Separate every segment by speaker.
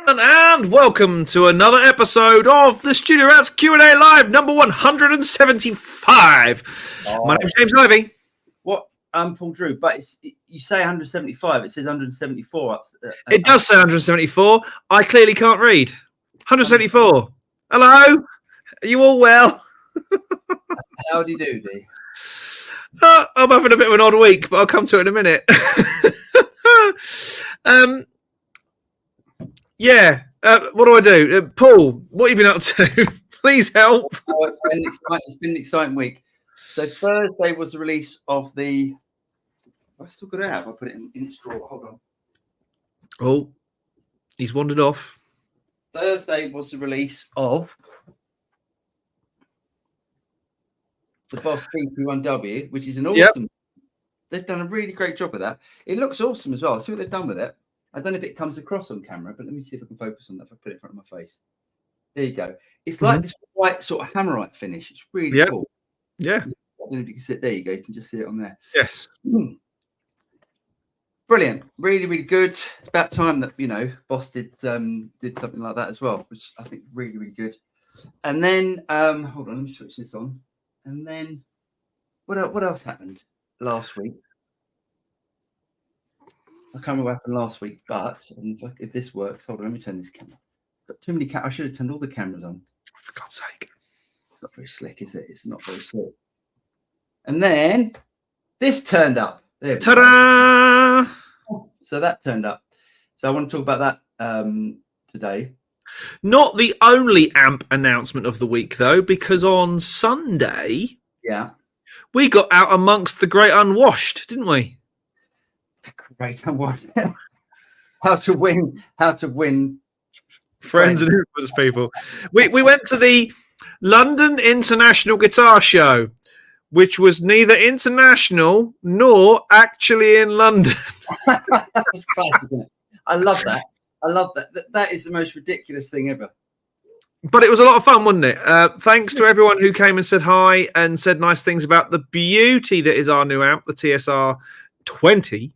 Speaker 1: And welcome to another episode of the Studio Rats Q&A Live, number 175. My name's James Ivey.
Speaker 2: What? I'm Paul Drew, but you say 175, it says 174.
Speaker 1: It does say 174. I clearly can't read. 174. Hello? Are you all well?
Speaker 2: How do you do, D?
Speaker 1: I'm having a bit of an odd week, but I'll come to it in a minute. What do I do? Paul, what have you been up to? Please help.
Speaker 2: Oh, it's been an exciting week. So Thursday was the release of the... I still got it out. I put it in its drawer. Hold on.
Speaker 1: Oh, he's wandered off.
Speaker 2: Thursday was the release of the Boss BP1W, which is an awesome... Yep. They've done a really great job with that. It looks awesome as well. See what they've done with it. I don't know if it comes across on camera, but let me see if I can focus on that. If I put it in front of my face. There you go. It's like this white sort of hammerite finish. It's really cool.
Speaker 1: Yeah.
Speaker 2: I don't know if you can see it. There you go. You can just see it on there.
Speaker 1: Yes.
Speaker 2: Brilliant. Really, really good. It's about time that, Boss did something like that as well, which I think really, really good. And then, hold on, let me switch this on. And then, what else happened last week? I can't remember what happened last week, but if this works, hold on, let me turn this camera. Got too many cameras. I should have turned all the cameras on.
Speaker 1: For God's sake.
Speaker 2: It's not very slick, is it? It's not very slick. And then this turned up. There we
Speaker 1: Ta-da!
Speaker 2: go. So that turned up. So I want to talk about that today.
Speaker 1: Not the only amp announcement of the week, though, because on Sunday, we got out amongst the great unwashed, didn't we?
Speaker 2: Great unwashed. How to win
Speaker 1: friends and influence people. We went to the London International Guitar Show, which was neither international nor actually in London.
Speaker 2: That was classic, isn't it? I love that. That is the most ridiculous thing ever.
Speaker 1: But it was a lot of fun, wasn't it? Thanks to everyone who came and said hi and said nice things about the beauty that is our new amp, the TSR20.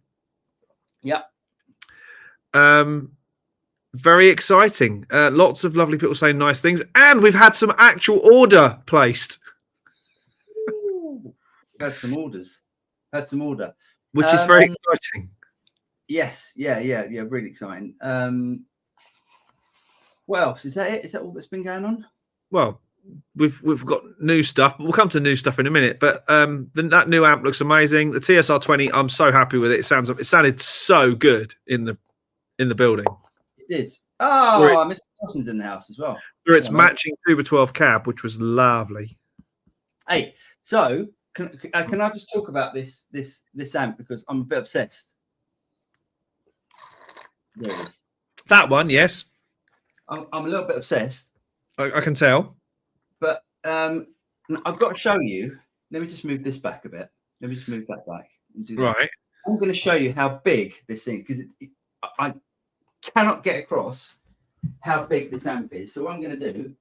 Speaker 2: Yeah.
Speaker 1: Very exciting. Lots of lovely people saying nice things, and we've had some actual order placed.
Speaker 2: Had some order,
Speaker 1: which is very exciting.
Speaker 2: Yes, yeah, really exciting. What else? Is that it? Is that all that's been going on?
Speaker 1: Well, we've got new stuff, but we'll come to new stuff in a minute. But that new amp looks amazing. The TSR20, I'm so happy with it. It sounded so good in the building.
Speaker 2: It did. Oh, Mr. Dawson's in the house as well.
Speaker 1: For its matching Tuba 12 cab, which was lovely.
Speaker 2: Hey, so can I just talk about this amp, because I'm a bit obsessed. There it is.
Speaker 1: That one, yes.
Speaker 2: I'm a little bit obsessed.
Speaker 1: I can tell.
Speaker 2: But I've got to show you. Let me just move this back a bit. Let me just move that back. And do that. Right. I'm going to show you how big this thing, because I cannot get across how big this amp is. So what I'm going to do,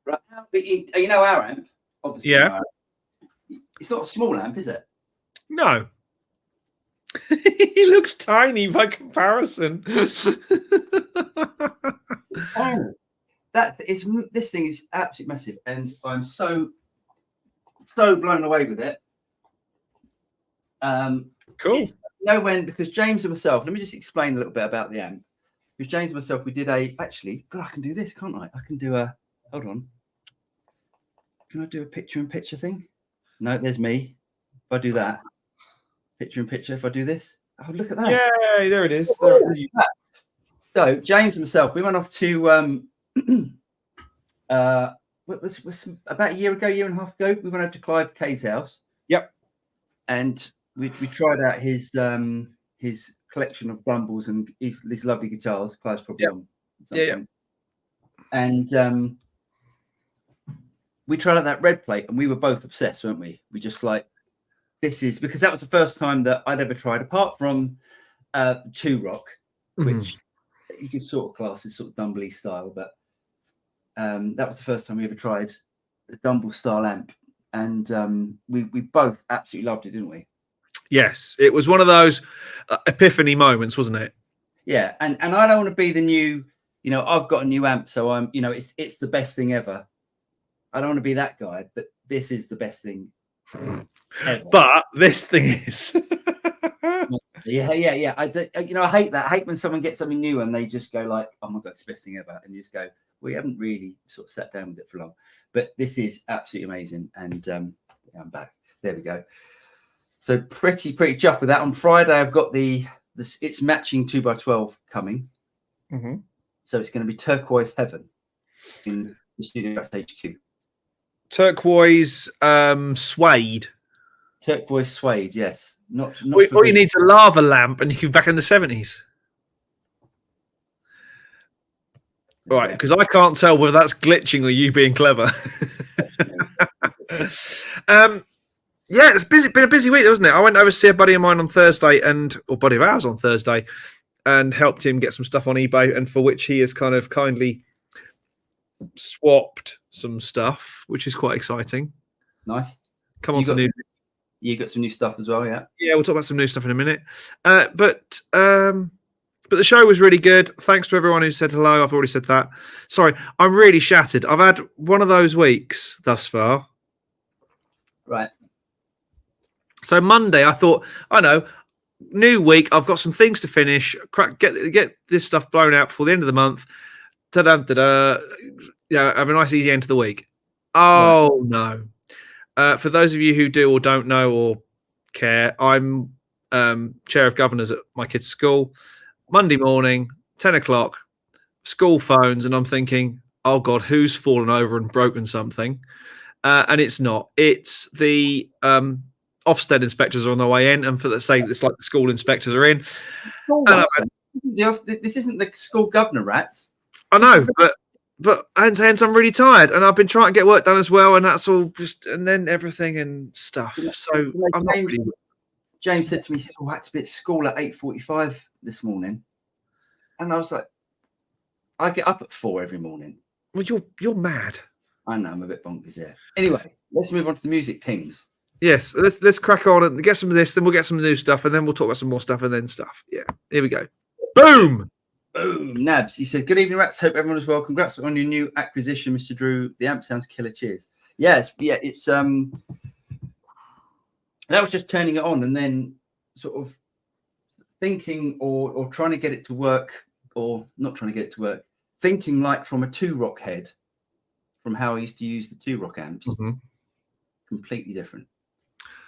Speaker 2: right? Our amp, obviously. Yeah. It's not a small amp, is it?
Speaker 1: No. He looks tiny by comparison.
Speaker 2: This thing is absolutely massive, and I'm so blown away with it.
Speaker 1: Cool.
Speaker 2: Because James and myself, let me just explain a little bit about the amp. Because James and myself, we did I can do this, can't I? I can do hold on. Can I do a picture-in-picture thing? No, there's me. If I do that, picture-in-picture, if I do this, oh, look at that.
Speaker 1: Yeah, there it is.
Speaker 2: So James and myself, we went off to was about a year and a half ago. We went over to Clive Kay's house.
Speaker 1: Yep.
Speaker 2: And we tried out his collection of Dumbles and these lovely guitars. Clive's probably on.
Speaker 1: Yeah.
Speaker 2: And we tried out that red plate, and we were both obsessed, weren't we? We just this is, because that was the first time that I'd ever tried, apart from Two Rock, which you could sort of class as sort of Dumbley style, but that was the first time we ever tried the Dumble style amp, and we both absolutely loved it, didn't we?
Speaker 1: Yes, it was one of those epiphany moments, wasn't it?
Speaker 2: Yeah, and I don't want to be the new you know, I've got a new amp, so I'm, you know, it's the best thing ever. I don't want to be that guy, but this is the best thing ever.
Speaker 1: But this thing is.
Speaker 2: Yeah. You know, I hate that. I hate when someone gets something new and they just go like, "Oh my god, it's the best thing ever," and you just go, "We haven't really sort of sat down with it for long." But this is absolutely amazing, and yeah, I'm back. There we go. So pretty chuffed with that. On Friday, I've got it's matching 2x12 coming.
Speaker 1: Mm-hmm.
Speaker 2: So it's going to be Turquoise Heaven in the Studio HQ.
Speaker 1: Turquoise suede.
Speaker 2: Turquoise suede, yes. Not
Speaker 1: All you need is a lava lamp, and you can be back in the 70s. Right, because I can't tell whether that's glitching or you being clever. Yeah, it's been a busy week, wasn't it? I went over to see a buddy of mine on Thursday, or buddy of ours on Thursday, and helped him get some stuff on eBay, and for which he has kind of kindly swapped some stuff, which is quite exciting.
Speaker 2: Nice.
Speaker 1: Come on to new.
Speaker 2: You got some new stuff as well, yeah?
Speaker 1: Yeah, we'll talk about some new stuff in a minute. But the show was really good. Thanks to everyone who said hello. I've already said that. Sorry, I'm really shattered. I've had one of those weeks thus far.
Speaker 2: Right.
Speaker 1: So Monday, I thought, I know, new week. I've got some things to finish. Get this stuff blown out before the end of the month. Yeah, have a nice easy end to the week. Oh right. No. For those of you who do or don't know or care, I'm chair of governors at my kids' school. Monday morning, 10 o'clock, school phones, and I'm thinking, oh God, who's fallen over and broken something? And it's not. It's the Ofsted inspectors are on their way in, and for the sake, it's like the school inspectors are in.
Speaker 2: This isn't the school governor, rats.
Speaker 1: I know, but hence I'm really tired, and I've been trying to get work done as well, and that's all just, and then everything and stuff. So I'm not really...
Speaker 2: James said to me, "Oh, I had to be at school at 8:45 this morning," and I was like, "I get up at 4 every morning."
Speaker 1: Well, you're mad.
Speaker 2: I know, I'm a bit bonkers. Yeah. Anyway, let's move on to the music teams.
Speaker 1: Yes, let's crack on and get some of this, then we'll get some new stuff, and then we'll talk about some more stuff, and then stuff. Yeah, here we go. Boom.
Speaker 2: Boom, Nabs. He said, "Good evening, rats. Hope everyone is well. Congrats on your new acquisition, Mr. Drew. The amp sounds killer. Cheers." Yes, yeah, it's that was just turning it on and then sort of thinking or trying to get it to work, or not trying to get it to work, thinking like from a 2-rock head, from how I used to use the 2-rock amps. Mm-hmm. Completely different.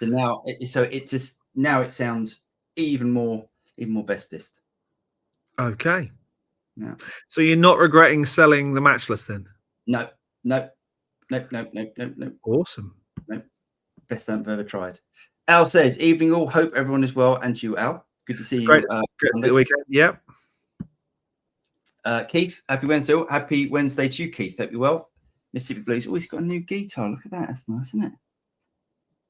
Speaker 2: So now it sounds even more bestest.
Speaker 1: Okay.
Speaker 2: Yeah.
Speaker 1: So you're not regretting selling the Matchless then?
Speaker 2: No.
Speaker 1: Awesome.
Speaker 2: No. Best amp I've ever tried. Al says, "Evening all. Hope everyone is well, and you, Al. Good to see you."
Speaker 1: Great weekend. Yeah.
Speaker 2: Keith, happy Wednesday. Happy Wednesday to you, Keith. Hope you're well. Mississippi Blues. Oh, he's got a new guitar. Look at that. That's nice, isn't it?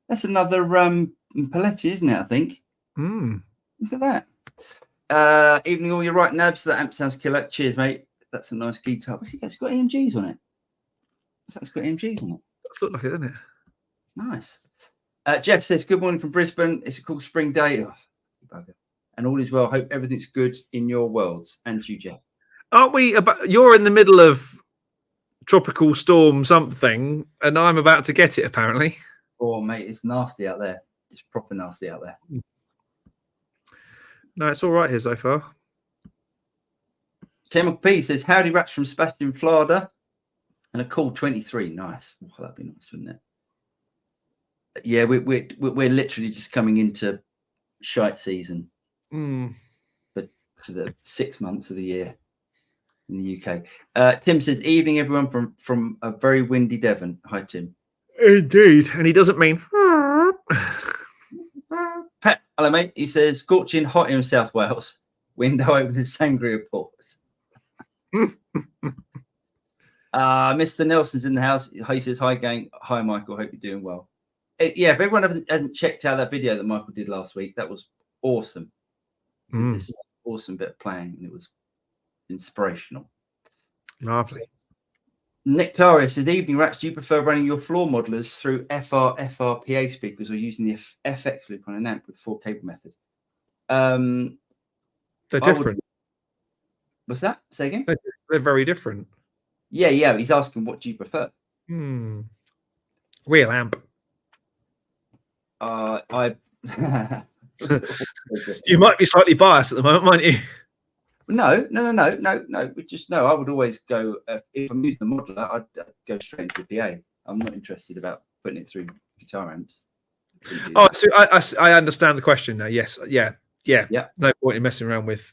Speaker 2: That's another Paletti, isn't it? I think. Look at that. Evening all. You're right, Nabs. That amp sounds killer. Cheers, mate. That's a nice guitar. What's it got? It's got AMGs on it. It's got AMGs on it.
Speaker 1: Does look like it, doesn't it?
Speaker 2: Nice. Jeff says, "Good morning from Brisbane. It's a cool spring day. Oh, bugger. And all is well. Hope everything's good in your worlds." And you, Jeff.
Speaker 1: Aren't we? You're in the middle of tropical storm something, and I'm about to get it, apparently.
Speaker 2: Oh, mate, it's nasty out there. It's proper nasty out there.
Speaker 1: No, it's all right here so far.
Speaker 2: Chemical P says, "Howdy, rats from Sebastian, Florida. And a cool 23. Nice. Oh, that'd be nice, wouldn't it? Yeah, we're literally just coming into shite season, but for the 6 months of the year in the UK. Tim says, "Evening, everyone from a very windy Devon." Hi, Tim.
Speaker 1: Indeed, and he doesn't mean.
Speaker 2: Pat, hello, mate. He says, "Scorching hot in South Wales. Window open to Sangria Port." Mr. Nelson's in the house. He says, "Hi, gang. Hi, Michael. Hope you're doing well." Yeah, if everyone hasn't checked out that video that Michael did last week, that was awesome. This awesome bit of playing, and it was inspirational.
Speaker 1: Lovely.
Speaker 2: Nectaria says, "Evening, rats. Do you prefer running your floor modelers through FRPA speakers or using the FX loop on an amp with 4-cable method?"
Speaker 1: They're different.
Speaker 2: What's that? Say again.
Speaker 1: They're very different.
Speaker 2: Yeah. He's asking, what do you prefer?
Speaker 1: Real amp.
Speaker 2: I.
Speaker 1: You might be slightly biased at the moment, might you?
Speaker 2: No. We just no. I would always go if I'm using the modeler. I'd go straight into the PA. I'm not interested about putting it through guitar amps.
Speaker 1: Oh, so I understand the question now. Yes, yeah. No point in messing around with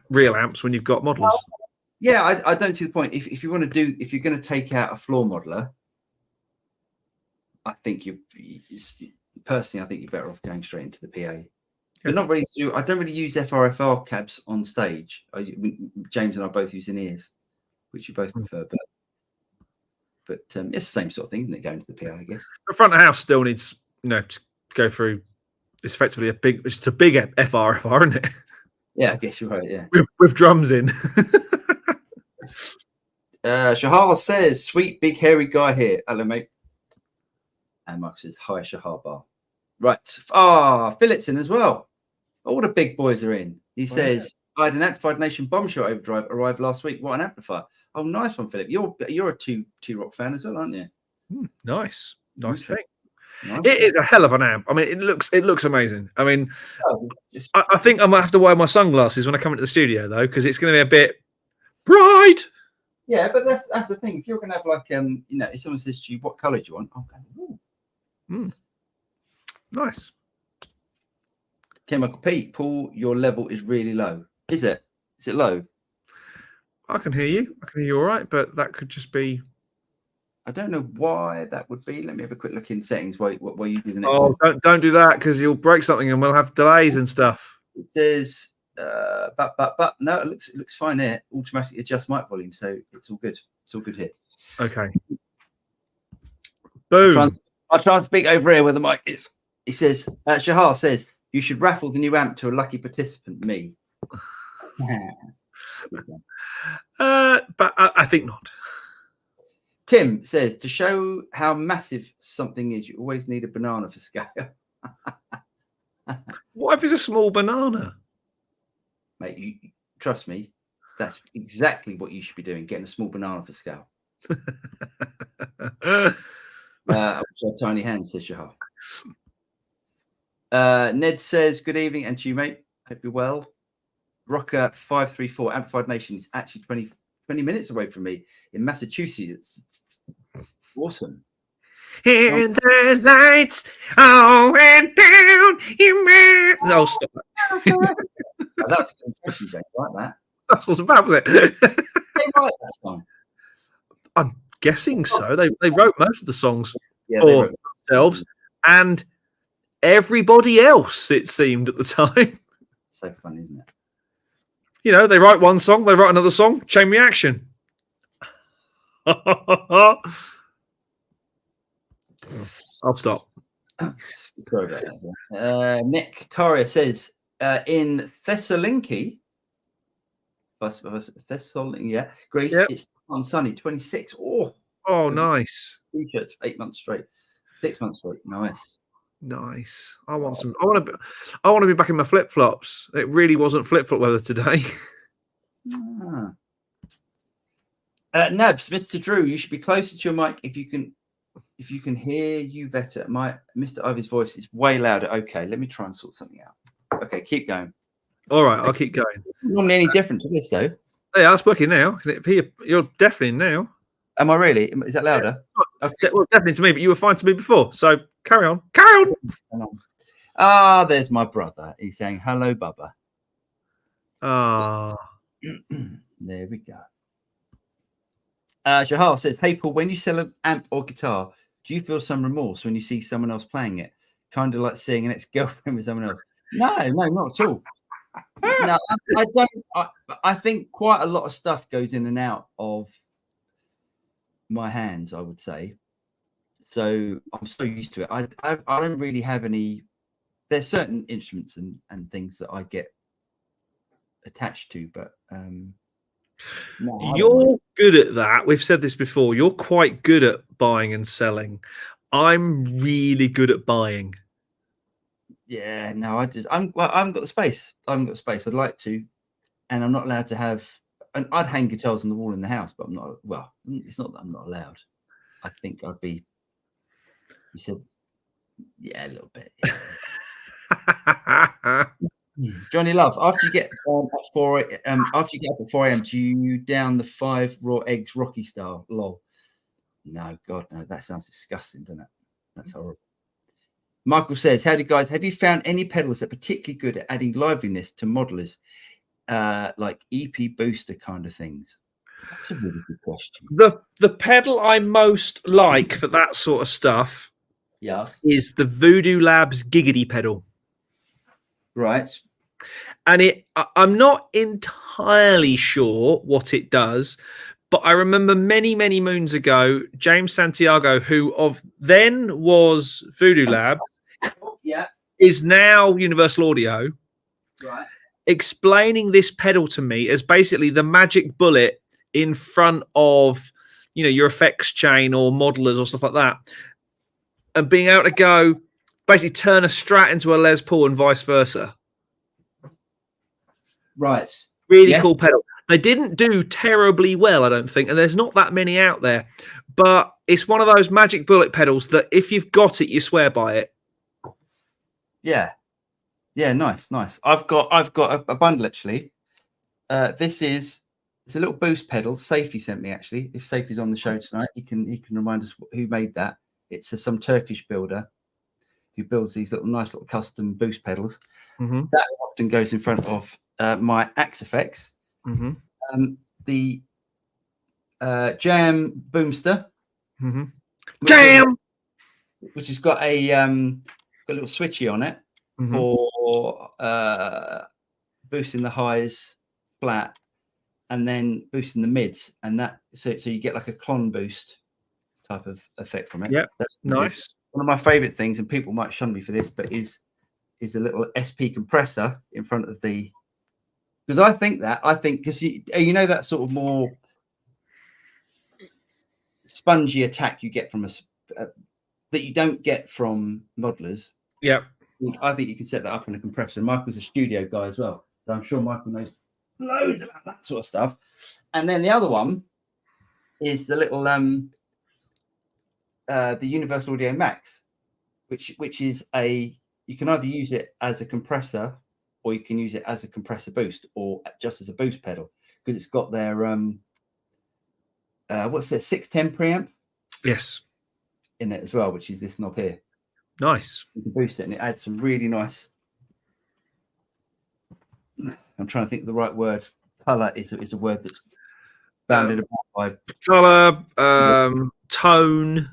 Speaker 1: real amps when you've got modelers.
Speaker 2: Yeah, I don't see the point. If you want to do, if you're going to take out a floor modeler, I think personally, I think you're better off going straight into the PA. But not really. I don't really use FRFR cabs on stage. James and I both use in-ears, which you both prefer. But it's the same sort of thing, isn't it? Going to the PA, I guess.
Speaker 1: The front of house still needs, to go through. It's effectively it's a big FRFR, isn't it?
Speaker 2: Yeah, I guess you're right. Yeah,
Speaker 1: with drums in.
Speaker 2: Shahar says, "Sweet big hairy guy here." Hello, mate. And Mark says, "Hi, Shahar Bar." Right. Philip's in as well. All the big boys are in. He says, "I had an Amplified Nation bombshell overdrive arrive last week. What an amplifier!" Oh, nice one, Philip. You're a two rock fan as well, aren't you?
Speaker 1: Nice thing.
Speaker 2: Nice.
Speaker 1: It is a hell of an amp. I mean, it looks amazing. I mean, I think I might have to wear my sunglasses when I come into the studio though, because it's going to be a bit bright.
Speaker 2: Yeah, but that's the thing. If you're going to have like if someone says to you, "What color do you want?" Okay.
Speaker 1: Nice.
Speaker 2: Chemical Pete, Paul, your level is really low. Is it? Is it low?
Speaker 1: I can hear you. I can hear you all right, but that could just be.
Speaker 2: I don't know why that would be. Let me have a quick look in settings while you do the next one.
Speaker 1: Don't do that because you'll break something and we'll have delays and stuff.
Speaker 2: It says, but no, it looks fine here. Automatically adjust mic volume, so it's all good. It's all good here.
Speaker 1: Okay. Boom.
Speaker 2: I'll try and speak over here where the mic is. He says, Shahar says, "You should raffle the new amp to a lucky participant, me."
Speaker 1: But I think not.
Speaker 2: Tim says, "To show how massive something is, you always need a banana for scale."
Speaker 1: What if it's a small banana?
Speaker 2: Mate, you trust me, that's exactly what you should be doing, getting a small banana for scale. Tiny hand, says Shahar. Ned says, "Good evening, and to you, mate. Hope you're well." Rocker 534 Amplified Nation is actually 20 minutes away from me in Massachusetts. It's awesome.
Speaker 1: And the lights all went down. Oh, stop that.
Speaker 2: That's an impression, James, like that.
Speaker 1: That's what's bad, was it?
Speaker 2: They write that song.
Speaker 1: I'm guessing so. They wrote most of the songs
Speaker 2: for
Speaker 1: themselves and everybody else, it seemed at the time.
Speaker 2: So fun, isn't it?
Speaker 1: They write one song, they write another song, chain reaction. I'll stop.
Speaker 2: Sorry about that. Nick Taria says, in Thessaloniki, Greece, it's on sunny, 26.
Speaker 1: Oh, nice.
Speaker 2: T-shirts for 8 months straight. 6 months straight.
Speaker 1: Nice. I want to be back in my flip flops. It really wasn't flip flop weather today.
Speaker 2: Nabs, Mr. Drew, you should be closer to your mic if you can hear you better. Mr. Ivy's voice is way louder. Okay, let me try and sort something out. Okay, keep going.
Speaker 1: All right, I'll keep going.
Speaker 2: Normally any different to this though?
Speaker 1: Yeah, that's working now. You're definitely in now.
Speaker 2: Am I really? Is that louder?
Speaker 1: Okay. Well, definitely to me, but you were fine to me before. So carry on.
Speaker 2: There's my brother. He's saying hello, Bubba. There we go. Shahar says, "Hey Paul, when you sell an amp or guitar, do you feel some remorse when you see someone else playing it? Kind of like seeing an ex-girlfriend with someone else?" No, not at all. No, I don't. I think quite a lot of stuff goes in and out of my hands, I would say. So I'm so used to it. I don't really have any. There's certain instruments and things that I get attached to, but
Speaker 1: you're good at that. We've said this before. You're quite good at buying and selling. I'm really good at buying.
Speaker 2: Yeah, no, I haven't got the space. I'd like to. and I'm not allowed to have. And I'd hang guitars on the wall in the house, but I'm not. Well, it's not that I'm not allowed. I think I'd be. You said, yeah, a little bit. Yeah. Johnny Love, after you get up at 4 a.m., do you down the 5 raw eggs Rocky style? Lol. No, God, no. That sounds disgusting, doesn't it? That's horrible. Michael says, howdy guys, have you found any pedals that are particularly good at adding liveliness to modelers, like EP booster kind of things? That's a really good question.
Speaker 1: The pedal I most like for that sort of stuff,
Speaker 2: yes,
Speaker 1: is the Voodoo Labs Giggity pedal.
Speaker 2: Right.
Speaker 1: And I'm not entirely sure what it does, but I remember many, many moons ago, James Santiago, who of then was Voodoo Lab,
Speaker 2: Yeah.
Speaker 1: is now Universal Audio,
Speaker 2: Right.
Speaker 1: explaining this pedal to me as basically the magic bullet in front of, your effects chain or modelers or stuff like that, and being able to go basically turn a Strat into a Les Paul and vice versa.
Speaker 2: Right.
Speaker 1: Really cool pedal. They didn't do terribly well, I don't think, and there's not that many out there. But it's one of those magic bullet pedals that if you've got it, you swear by it.
Speaker 2: Yeah. Yeah, nice. I've got a bundle actually. It's a little boost pedal. Safety sent me actually. If Safety's on the show tonight, he can remind us who made that. It's some Turkish builder who builds these nice little custom boost pedals.
Speaker 1: Mm-hmm.
Speaker 2: That often goes in front of my Axe Effects.
Speaker 1: Mm-hmm.
Speaker 2: The Jam Boomster.
Speaker 1: Mm-hmm. Jam!
Speaker 2: Which has got a little switchy on it for boosting the highs flat and then boosting the mids, and that so you get like a clon boost type of effect from it.
Speaker 1: Yeah,
Speaker 2: that's
Speaker 1: nice.
Speaker 2: One of my favorite things, and people might shun me for this, but is a little SP compressor in front of the, because I think because you know that sort of more spongy attack you get from that you don't get from modelers.
Speaker 1: Yeah,
Speaker 2: I think you can set that up in a compressor. Michael's a studio guy as well, so I'm sure Michael knows loads about that sort of stuff. And then the other one is the little the Universal Audio Max, which is you can either use it as a compressor or you can use it as a compressor boost or just as a boost pedal, because it's got their what's their 610 preamp?
Speaker 1: Yes.
Speaker 2: In it as well, which is this knob here.
Speaker 1: Nice.
Speaker 2: You can boost it and it adds some really nice. I'm trying to think of the right word. Color is a word that's bounded about by
Speaker 1: color, tone,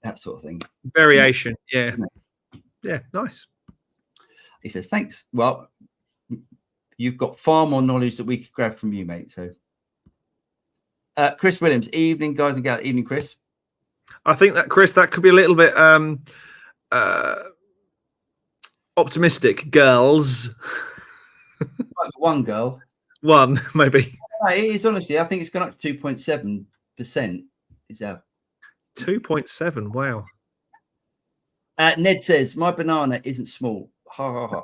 Speaker 2: that sort of thing.
Speaker 1: Variation. Yeah. Yeah. Nice.
Speaker 2: He says, thanks. Well, you've got far more knowledge that we could grab from you, mate. So Chris Williams, evening guys and gals. Evening, Chris.
Speaker 1: I think that, Chris, that could be a little bit optimistic. Girls.
Speaker 2: One girl.
Speaker 1: One, maybe.
Speaker 2: It is, honestly. I think it's gone up to 2.7%. Is that
Speaker 1: 2.7? Wow.
Speaker 2: Ned says, my banana isn't small. Ha ha ha.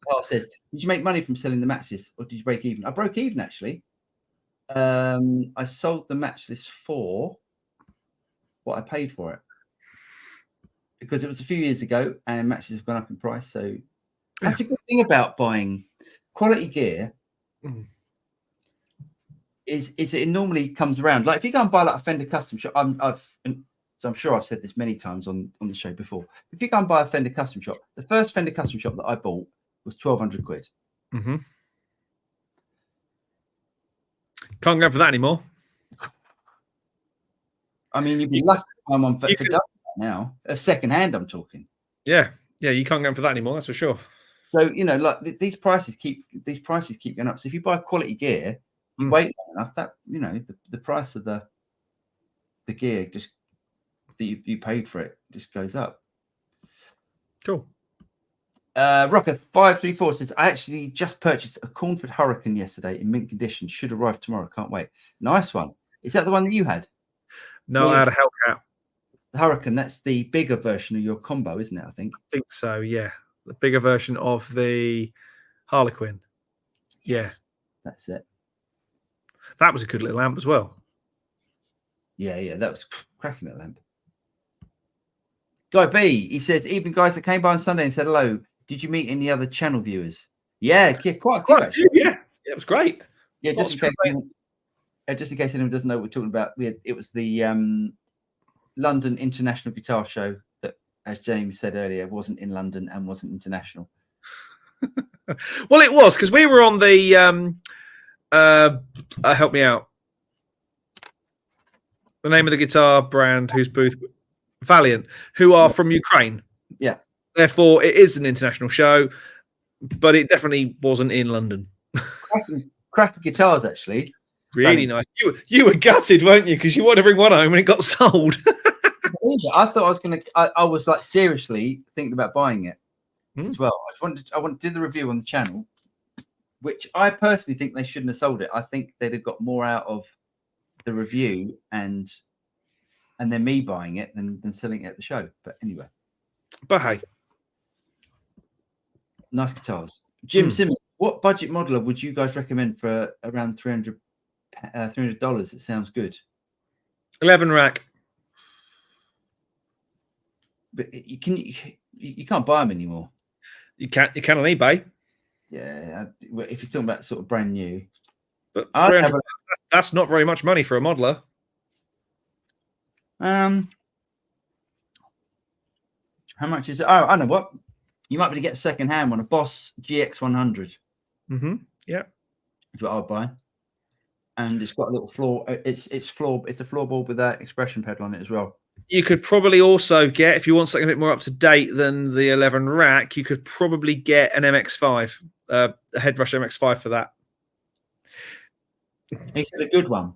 Speaker 2: Carl says, did you make money from selling the matches or did you break even? I broke even, actually. I sold the match list for what I paid for it, because it was a few years ago and matches have gone up in price. So that's a good thing about buying quality gear. Is it normally comes around. Like if you go and buy like a Fender custom shop, I'm sure I've said this many times on the show before. If you go and buy a Fender custom shop, the first Fender custom shop that I bought was 1,200 quid.
Speaker 1: Mm-hmm. Can't go for that anymore.
Speaker 2: I mean, you'd be lucky to find one for now. Second hand, I'm talking.
Speaker 1: Yeah, you can't go for that anymore. That's for sure.
Speaker 2: So like these prices keep going up. So if you buy quality gear, you wait long enough, that the price of the gear just that you paid for it just goes up.
Speaker 1: Cool.
Speaker 2: Rocker 534 says, I actually just purchased a Cornford Hurricane yesterday in mint condition. Should arrive tomorrow. Can't wait. Nice one. Is that the one that you had?
Speaker 1: No, I had a Hellcat.
Speaker 2: The Hurricane, that's the bigger version of your combo, isn't it? I think
Speaker 1: so, yeah. The bigger version of the Harlequin. Yeah,
Speaker 2: Yes, that's it.
Speaker 1: that was a good little amp as well.
Speaker 2: Yeah, that was cracking that lamp. Guy B, he says, evening guys that came by on Sunday and said hello. Did you meet any other channel viewers? Yeah, quite a few actually.
Speaker 1: Yeah, it was great.
Speaker 2: Yeah, just in case anyone doesn't know what we're talking about, it was the London International Guitar Show that, as James said earlier, wasn't in London and wasn't international.
Speaker 1: Well, it was because we were on the help me out. The name of the guitar brand whose booth, Valiant, who are from Ukraine.
Speaker 2: Yeah.
Speaker 1: Therefore, it is an international show, but it definitely wasn't in London.
Speaker 2: Cracking guitars, actually.
Speaker 1: Really nice. You were gutted, weren't you? Because you wanted to bring one home and it got sold.
Speaker 2: I thought I was gonna. I was like seriously thinking about buying it as well. I wanted to do the review on the channel, which I personally think they shouldn't have sold it. I think they'd have got more out of the review and then me buying it than selling it at the show. But anyway.
Speaker 1: But hey,
Speaker 2: nice guitars. Jim Simmons, what budget modeler would you guys recommend for around $300? It sounds good.
Speaker 1: 11 rack.
Speaker 2: But you can't buy them anymore.
Speaker 1: You can on eBay.
Speaker 2: Yeah, if you're talking about sort of brand new.
Speaker 1: But that's not very much money for a modeler.
Speaker 2: How much is it? Oh, I know what. You might be able to get a second-hand one, a Boss GX100.
Speaker 1: Yeah.
Speaker 2: Is what I'll buy. And it's got a little floor. It's a floorboard with that expression pedal on it as well.
Speaker 1: You could probably also get, if you want something a bit more up to date than the 11 rack, you could probably get an MX5, a Headrush MX5 for that.
Speaker 2: He said a good one.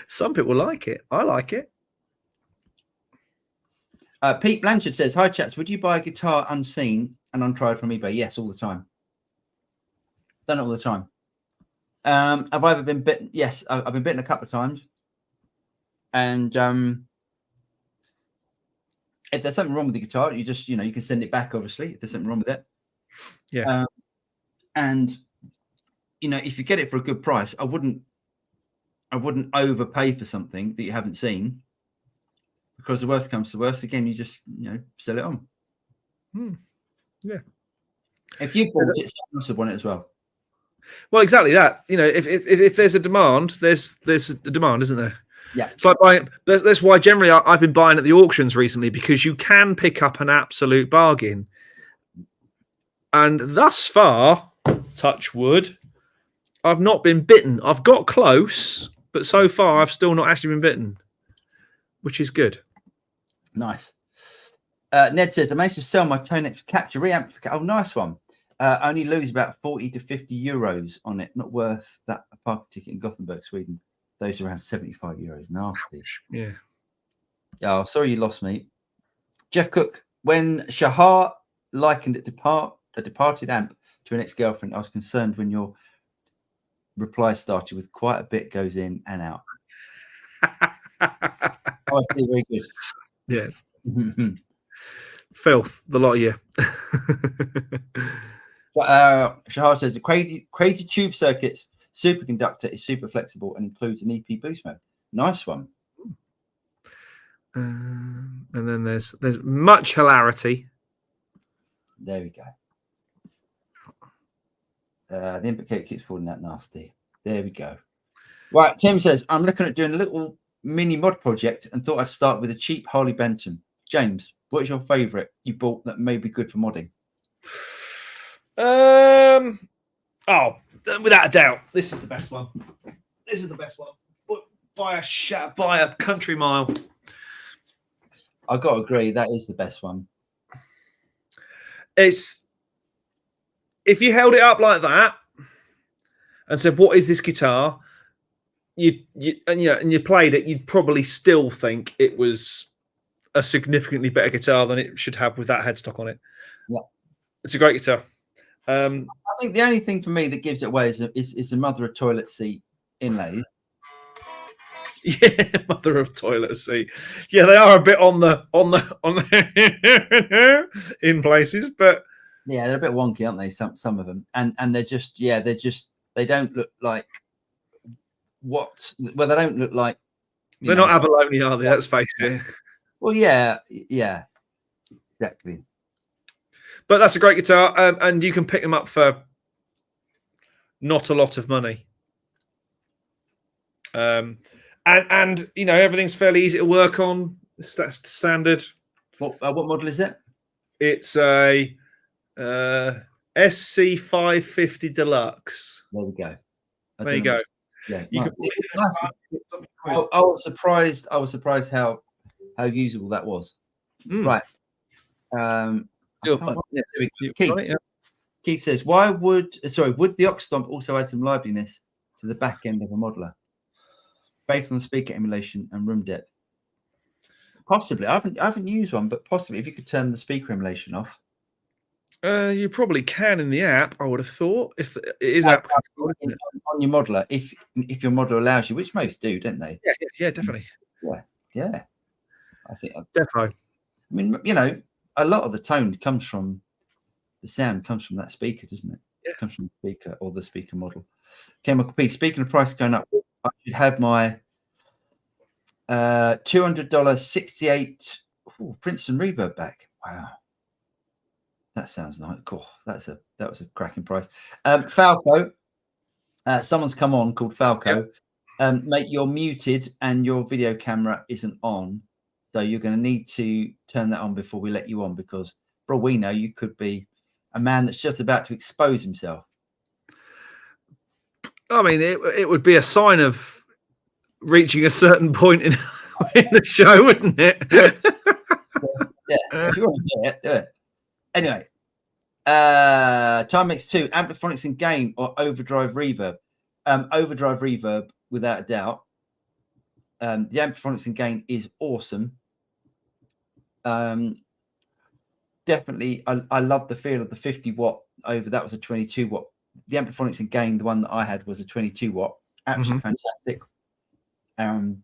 Speaker 1: Some people like it. I like it.
Speaker 2: Pete Blanchard says, hi chats, would you buy a guitar unseen and untried from eBay? Yes, all the time. Done it all the time. Have I ever been bitten? Yes, I've been bitten a couple of times. And if there's something wrong with the guitar, you just, you can send it back, obviously, if there's something wrong with it.
Speaker 1: Yeah.
Speaker 2: And, if you get it for a good price, I wouldn't overpay for something that you haven't seen, because the worst comes to worst, again, you just, sell it on.
Speaker 1: Yeah.
Speaker 2: If you bought it, someone else would want it as well.
Speaker 1: Well, exactly that. If there's a demand, there's a demand, isn't there?
Speaker 2: Yeah.
Speaker 1: It's like buying. That's why generally I've been buying at the auctions recently, because you can pick up an absolute bargain. And thus far, touch wood, I've not been bitten. I've got close, but so far I've still not actually been bitten, which is good.
Speaker 2: Nice. Ned says, I managed to sell my Tonex Capture reamplifier. Oh, nice one. Only lose about 40 to 50 euros on it. Not worth that parking ticket in Gothenburg, Sweden. Those are around 75 euros. Nasty.
Speaker 1: Yeah.
Speaker 2: Oh, sorry you lost, mate. Jeff Cook, when Shahar likened a departed amp to an ex-girlfriend, I was concerned when your reply started with quite a bit goes in and out. Oh, I see, very good.
Speaker 1: Yes. Filth, the lot of you.
Speaker 2: Shahar says the crazy tube circuits superconductor is super flexible and includes an EP boost mode. Nice one.
Speaker 1: And then there's much hilarity.
Speaker 2: There we go. The input cable keeps falling out nasty. There we go. Right, Tim says, I'm looking at doing a little mini mod project and thought I'd start with a cheap Harley Benton. James, what is your favourite you bought that may be good for modding?
Speaker 1: Oh, without a doubt, this is the best one. This is the best one. By a country mile.
Speaker 2: I've got to agree, that is the best one.
Speaker 1: It's, if you held it up like that and said, "What is this guitar?" and you played it, you'd probably still think it was a significantly better guitar than it should have with that headstock on it.
Speaker 2: Yeah,
Speaker 1: it's a great guitar.
Speaker 2: I think the only thing for me that gives it away is the mother of toilet seat inlays.
Speaker 1: Yeah, mother of toilet seat. Yeah, they are a bit on the in places, but
Speaker 2: Yeah, they're a bit wonky, aren't they? Some of them, and they're just they don't look like they don't look like
Speaker 1: they're not abalone, are they? Let's face it.
Speaker 2: Well, yeah, exactly.
Speaker 1: But that's a great guitar, and you can pick them up for not a lot of money. And you know, everything's fairly easy to work on. That's standard.
Speaker 2: What model is it?
Speaker 1: It's a SC550 Deluxe.
Speaker 2: There we go.
Speaker 1: There you go.
Speaker 2: Yeah,
Speaker 1: you
Speaker 2: it's nice. I was surprised. I was surprised how usable that was. Right. Keith says, "Why would the Ox Stomp also add some liveliness to the back end of a modeler, based on the speaker emulation and room depth?" Possibly. I haven't used one, but possibly if you could turn the speaker emulation off.
Speaker 1: You probably can in the app. I would have thought if it is app
Speaker 2: on your modeler, if your modeler allows you, which most do, don't they?
Speaker 1: Yeah, definitely.
Speaker 2: Yeah. I think
Speaker 1: definitely.
Speaker 2: I mean, you know, a lot of the tone comes from the sound comes from that speaker, doesn't it?
Speaker 1: Yeah.
Speaker 2: It comes from the speaker or the speaker model. Chemical P. Speaking of price going up, I should have my $200 68 Princeton reverb back. Wow, that sounds nice. Cool. That was a cracking price. Falco. Someone's come on called Falco. Yep. Mate, you're muted and your video camera isn't on, so you're going to need to turn that on before we let you on, because for all we know, you could be a man that's just about to expose himself.
Speaker 1: I mean, it would be a sign of reaching a certain point in the show, wouldn't it?
Speaker 2: If you want to do it. Anyway, Timex 2, ampliphonics and gain or overdrive reverb? Overdrive reverb, without a doubt. The ampliphonics and gain is awesome. Definitely, I love the feel of the 50 watt over. That was a 22 watt. The ampliphonics and gain, the one that I had, was a 22 watt. Absolutely fantastic. The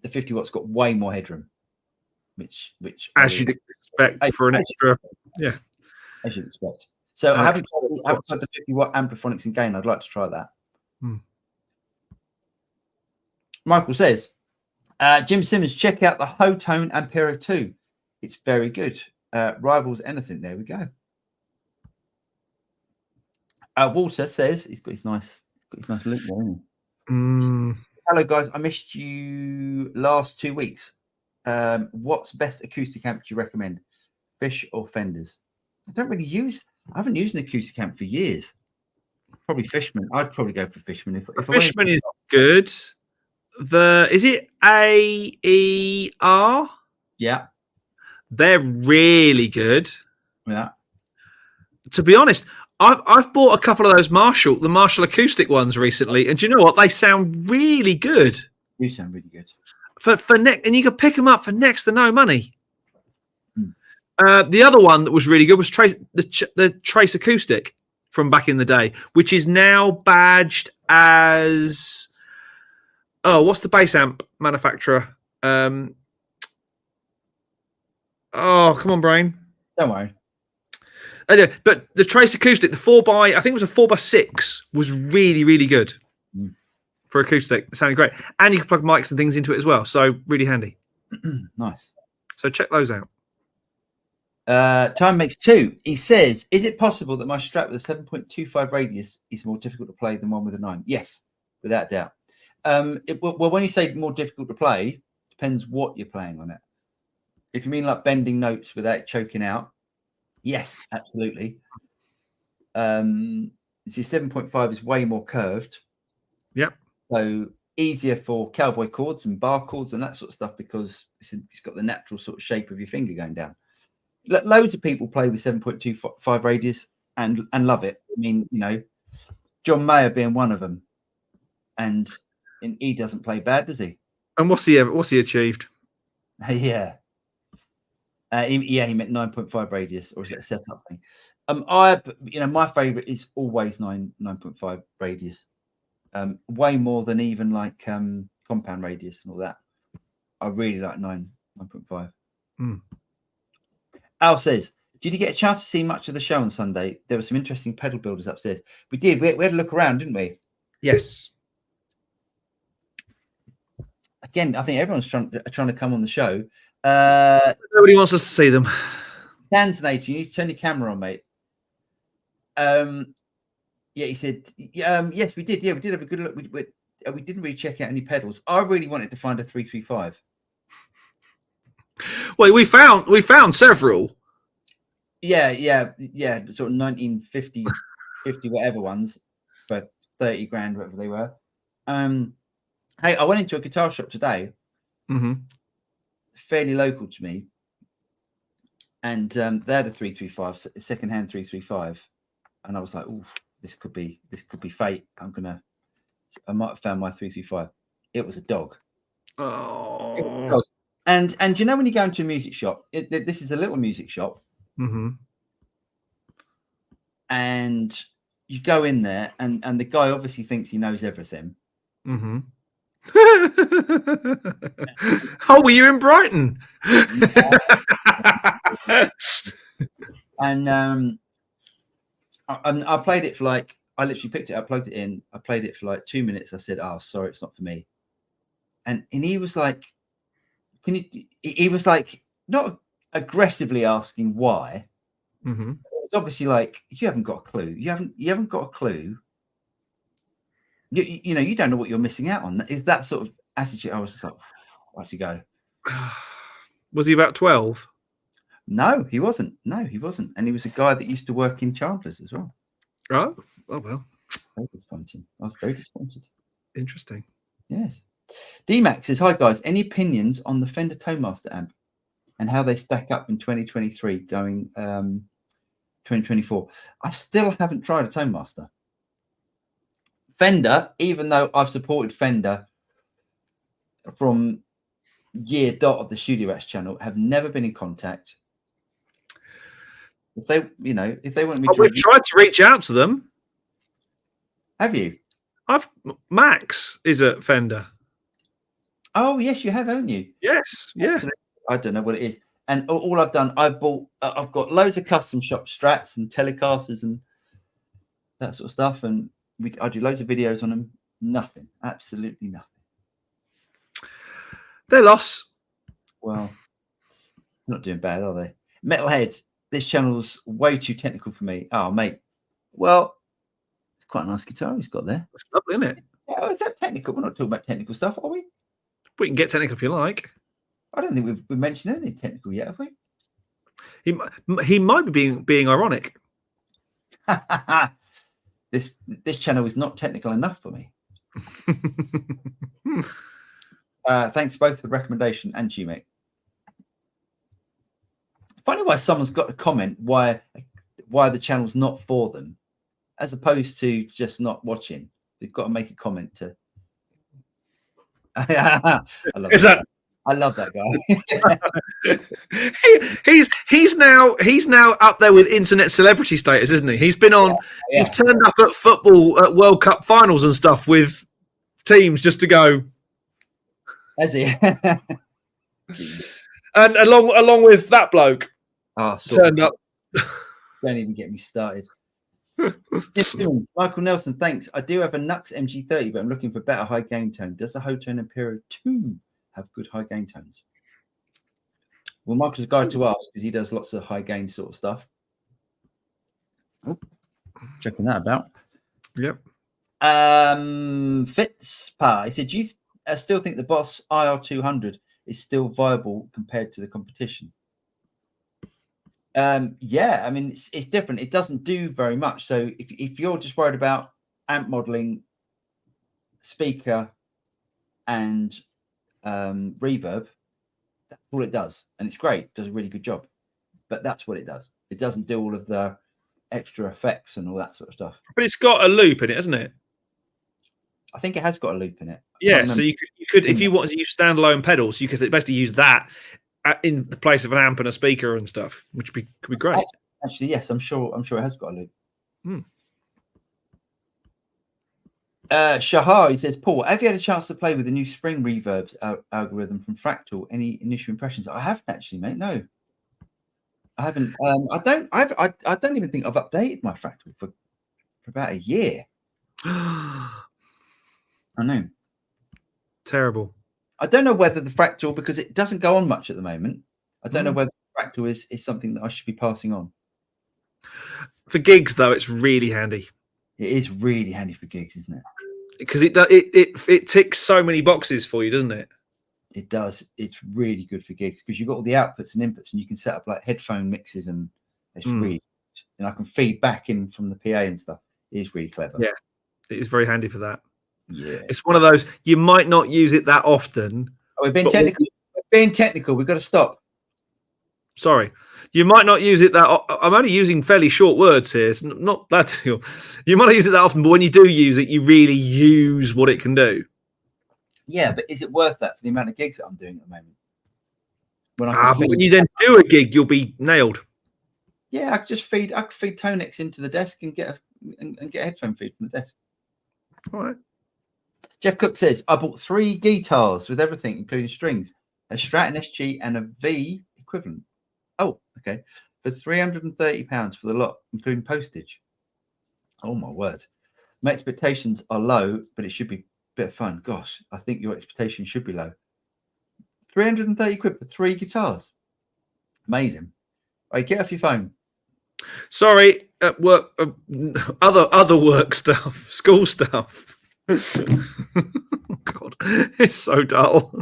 Speaker 2: 50 watts got way more headroom, which
Speaker 1: as you'd expect for an extra,
Speaker 2: as you'd expect. So I haven't tried the 50 watt ampliphonics and gain. I'd like to try that. Michael says, Jim Simmons, check out the Hotone Ampero 2. It's very good. Rivals anything. There we go. Walter says he's got his nice look there, isn't he? Hello guys, I missed you last 2 weeks. What's best acoustic amp do you recommend? Fish or Fenders? I haven't used an acoustic amp for years. Probably Fishman. I'd probably go for Fishman. If
Speaker 1: Fishman is good. Is it AER?
Speaker 2: Yeah.
Speaker 1: They're really good.
Speaker 2: Yeah.
Speaker 1: To be honest, I've bought a couple of those the Marshall acoustic ones recently, and do you know what? They sound really good.
Speaker 2: You sound really good.
Speaker 1: For next, and you can pick them up for next to no money. The other one that was really good was the Trace Acoustic from back in the day, which is now badged as what's the bass amp manufacturer? Come on, brain.
Speaker 2: Don't worry.
Speaker 1: But the Trace Acoustic, the 4x, I think it was a 4x6, was really, really good for acoustic. It sounded great. And you can plug mics and things into it as well. So really handy.
Speaker 2: Nice.
Speaker 1: So check those out.
Speaker 2: Time makes 2. He says, is it possible that my Strat with a 7.25 radius is more difficult to play than one with a 9? Yes, without doubt. Well, when you say more difficult to play, depends what you're playing on it. If you mean like bending notes without choking out, yes, absolutely. See, 7.5 is way more curved.
Speaker 1: Yep.
Speaker 2: So easier for cowboy chords and bar chords and that sort of stuff, because it's got the natural sort of shape of your finger going down. Loads of people play with 7.25 radius and love it. I mean, you know, John Mayer being one of them, and he doesn't play bad, does he?
Speaker 1: And what's he achieved?
Speaker 2: Yeah. He meant 9.5 radius, or is it a setup thing? My favorite is always 9.5 radius. Way more than even like compound radius and all that. I really like 9.5. Al says, Did you get a chance to see much of the show on Sunday? There were some interesting pedal builders upstairs. We did. We had a look around, didn't we?
Speaker 1: Yes.
Speaker 2: Again, I think everyone's trying to come on the show.
Speaker 1: Nobody wants us to see them.
Speaker 2: Tanzanator, you need to turn your camera on, mate. Yeah, he said, yes, we did. Yeah, we did have a good look. We didn't really check out any pedals. I really wanted to find a 335.
Speaker 1: Well, we found several.
Speaker 2: Yeah, sort of 1950, 50 whatever ones, for 30 grand, whatever they were. Hey, I went into a guitar shop today, fairly local to me, and they had a 335, a second-hand 335, and I was like, "Ooh, this could be fate." I might have found my 335. It was a dog.
Speaker 1: Oh.
Speaker 2: It was a dog. And you know when you go into a music shop, this is a little music shop, and you go in there, and the guy obviously thinks he knows everything.
Speaker 1: Oh, were you in Brighton?
Speaker 2: And I played it for like, I literally picked it up, plugged it in, I played it for like 2 minutes. I said, "Oh, sorry, it's not for me." And he was like, he was like, not aggressively asking why. It's obviously like, you haven't got a clue. You haven't got a clue. You know, you don't know what you're missing out on. Is that sort of attitude? I was just like, where's he go?
Speaker 1: Was he about 12?
Speaker 2: No, he wasn't. And he was a guy that used to work in Chandler's as well.
Speaker 1: Oh well.
Speaker 2: Very disappointing. I was very disappointed.
Speaker 1: Interesting.
Speaker 2: Yes. D-Max says, "Hi guys, any opinions on the Fender Tonemaster amp and how they stack up in 2023 going 2024? I still haven't tried a Tonemaster. Fender, even though I've supported Fender from year dot of the Studio Rats channel, have never been in contact. If they want me to,
Speaker 1: we've tried to reach out to them.
Speaker 2: Have you?
Speaker 1: Max is at Fender.
Speaker 2: Oh yes, you have, haven't you?
Speaker 1: Yes, yeah.
Speaker 2: I don't know what it is. And all I've done, I've got loads of custom shop Strats and Telecasters and that sort of stuff, and I do loads of videos on them. Nothing, absolutely nothing.
Speaker 1: They're lost.
Speaker 2: Well, not doing bad, are they? Metalhead, this channel's way too technical for me. Oh, mate. Well, it's quite a nice guitar he's got there.
Speaker 1: It's lovely, isn't it?
Speaker 2: Yeah, is that technical? We're not talking about technical stuff, are we?
Speaker 1: We can get technical if you like.
Speaker 2: I don't think we've mentioned anything technical yet, have we?
Speaker 1: He might be being ironic.
Speaker 2: This channel is not technical enough for me. Thanks both for the recommendation and to you, mate. Funny why someone's got to comment why the channel's not for them, as opposed to just not watching. They've got to make a comment to. I love that guy.
Speaker 1: he's now up there with internet celebrity status, isn't he? He's been on. Yeah. He's turned up at football at World Cup finals and stuff with teams just to go.
Speaker 2: Has he?
Speaker 1: And along with that bloke, turned up.
Speaker 2: Don't even get me started. Michael Nelson, thanks. I do have a Nux MG30, but I'm looking for better high gain tone. Does the Hotone Imperial 2 have good high gain tones? Well, Michael's a guy to ask because he does lots of high gain sort of stuff. Oh, checking that about.
Speaker 1: Yep.
Speaker 2: Fitzpa, he said, "Do you still think the Boss IR200 is still viable compared to the competition?" Yeah, I mean, it's different. It doesn't do very much. So if you're just worried about amp modeling, speaker, and reverb, that's all it does. And it's great. It does a really good job. But that's what it does. It doesn't do all of the extra effects and all that sort of stuff.
Speaker 1: But it's got a loop in it, hasn't it?
Speaker 2: I think it has got a loop in it.
Speaker 1: Yeah, so you could if you want to use standalone pedals, you could basically use that in the place of an amp and a speaker and stuff, which could be great.
Speaker 2: Actually, yes, I'm sure it has got a loop. Shahar, he says, "Paul, have you had a chance to play with the new Spring Reverbs algorithm from Fractal? Any initial impressions?" I haven't actually, mate. No. I haven't. I don't even think I've updated my fractal for about a year. I know.
Speaker 1: Terrible.
Speaker 2: I don't know whether the fractal, because it doesn't go on much at the moment. I don't know whether the fractal is something that I should be passing on.
Speaker 1: For gigs, though, it's really handy.
Speaker 2: It is really handy for gigs, isn't it?
Speaker 1: Because it ticks so many boxes for you, doesn't it?
Speaker 2: It does. It's really good for gigs because you've got all the outputs and inputs, and you can set up like headphone mixes, and it's really. And I can feed back in from the PA and stuff. It is really clever.
Speaker 1: Yeah, it is very handy for that.
Speaker 2: Yeah,
Speaker 1: it's one of those you might not use it that often.
Speaker 2: Oh, we've been technical. Being technical, we've got to stop.
Speaker 1: Sorry, you might not use it that. I'm only using fairly short words here. It's not that deal. You might not use it that often, but when you do use it, you really use what it can do.
Speaker 2: Yeah, but is it worth that for the amount of gigs that I'm doing at the moment?
Speaker 1: But when you then do a gig, you'll be nailed.
Speaker 2: Yeah, I could feed Tonex into the desk and get a headphone feed from the desk.
Speaker 1: All right.
Speaker 2: Jeff Cook says, I bought 3 guitars with everything, including strings, a Strat, an SG, and a V equivalent. Oh, okay. For £330 for the lot, including postage. Oh, my word. My expectations are low, but it should be a bit of fun. Gosh, I think your expectations should be low. 330 quid for 3 guitars. Amazing. All right, get off your phone.
Speaker 1: Sorry, at work, other work stuff, school stuff. God, it's so dull.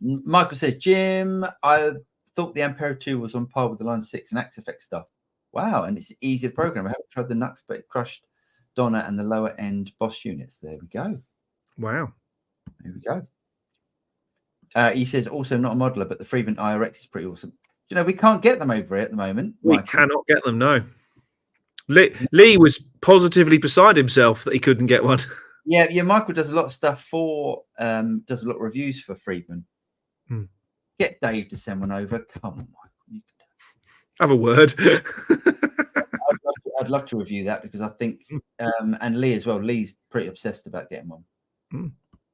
Speaker 2: Michael says, Jim, I thought the Ampere 2 was on par with the Line 6 and Axe Effect stuff. Wow, and it's easy to program. I haven't tried the Nux, but it crushed Donna and the lower end Boss units. There we go.
Speaker 1: Wow.
Speaker 2: There we go. He says, also not a modeler, but the Freeman IRX is pretty awesome. You know, we can't get them over here at the moment.
Speaker 1: We cannot get them, no. Lee was positively beside himself that he couldn't get one.
Speaker 2: Yeah. Michael does a lot of stuff for, does a lot of reviews for Freeman. Get Dave to send one over. Come on, Michael. You can
Speaker 1: have a word.
Speaker 2: I'd love to review that because I think, and Lee as well. Lee's pretty obsessed about getting one.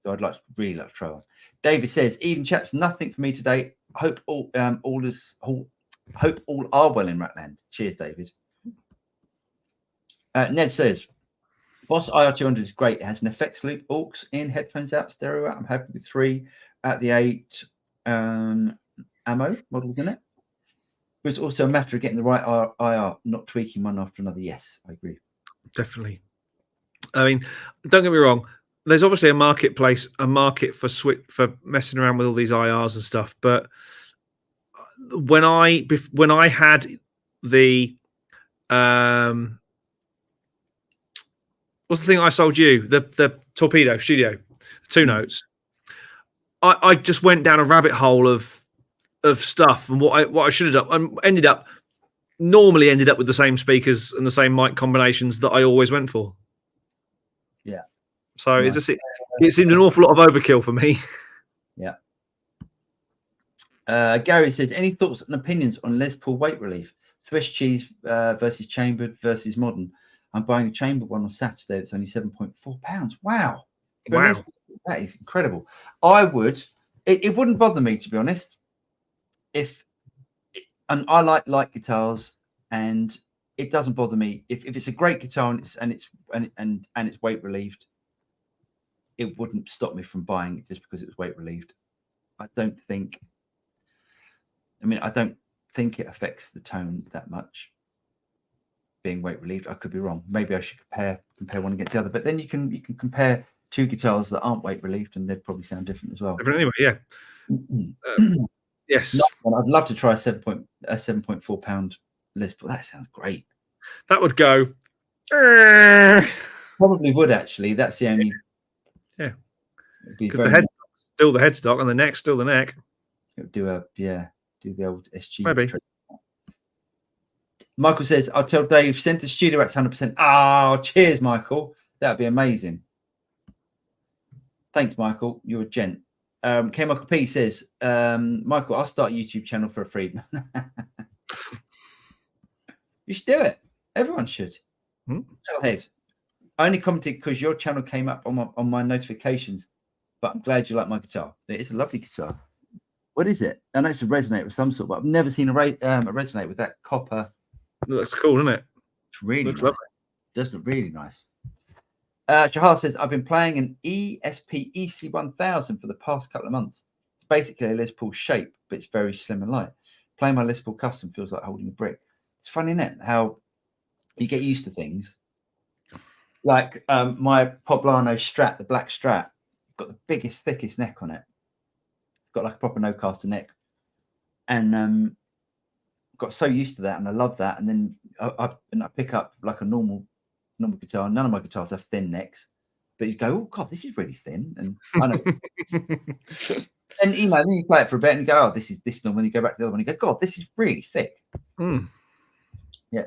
Speaker 2: So I'd really like to try one. David says, even chaps, nothing for me today. Hope all are well in Ratland. Cheers, David. Ned says, Boss IR200 is great. It has an effects loop, aux in, headphones out, stereo out. I'm happy with 3 at the 8 ammo models in it. But it's also a matter of getting the right IR, not tweaking one after another. Yes, I agree.
Speaker 1: Definitely. I mean, don't get me wrong. There's obviously a market for messing around with all these IRs and stuff. But when I had the what's the thing I sold you? The Torpedo Studio, the 2 notes. I just went down a rabbit hole of stuff, and what I should have done, ended up with the same speakers and the same mic combinations that I always went for.
Speaker 2: Yeah.
Speaker 1: So it seemed an awful lot of overkill for me.
Speaker 2: Yeah. Gary says, any thoughts and opinions on Les Paul weight relief? Swiss cheese versus chambered versus modern. I'm buying a chambered one on Saturday. It's only £7.4. Wow.
Speaker 1: Wow.
Speaker 2: That is incredible. I would, it wouldn't bother me, to be honest. And I like guitars, and it doesn't bother me if it's a great guitar and it's weight relieved. It wouldn't stop me from buying it just because it was weight relieved. I don't think it affects the tone that much being weight relieved. I could be wrong. Maybe I should compare one against the other. But then you can compare 2 guitars that aren't weight relieved, and they'd probably sound different as well.
Speaker 1: Anyway, yeah. Yes.
Speaker 2: I'd love to try a 7.4 pound Les Paul. That sounds great.
Speaker 1: That would go.
Speaker 2: Probably would, actually. That's the only.
Speaker 1: Yeah. Because the head's still the headstock and the neck's still the neck.
Speaker 2: Do the old SG.
Speaker 1: Maybe.
Speaker 2: Trick. Michael says, I'll tell Dave, send the studio at 100%. Oh, cheers, Michael. That'd be amazing. Thanks, Michael. You're a gent. K. Michael P says, Michael, I'll start a YouTube channel for a free. You should do it. Everyone should. Metalhead. I only commented because your channel came up on my notifications, but I'm glad you like my guitar. It is a lovely guitar. What is it? I know it's a resonator of some sort, but I've never seen a resonate with that copper.
Speaker 1: Looks cool, doesn't it?
Speaker 2: It's really
Speaker 1: Looks
Speaker 2: nice.
Speaker 1: lovely.
Speaker 2: It does look really nice. Jahar says, I've been playing an ESP EC1000 for the past couple of months. It's basically a Les Paul shape, but it's very slim and light. Playing my Les Paul custom feels like holding a brick. It's funny, isn't it? How you get used to things. Like my Poblano Strat, the black Strat, got the biggest, thickest neck on it. Got like a proper no-caster neck. And got so used to that, and I love that. And then I pick up like a normal guitar. None of my guitars have thin necks, but you go, oh god, this is really thin. And I know. And then you play it for a bit, and you go, oh, this is normal. And you go back to the other one, and you go, god, this is really thick. Yeah.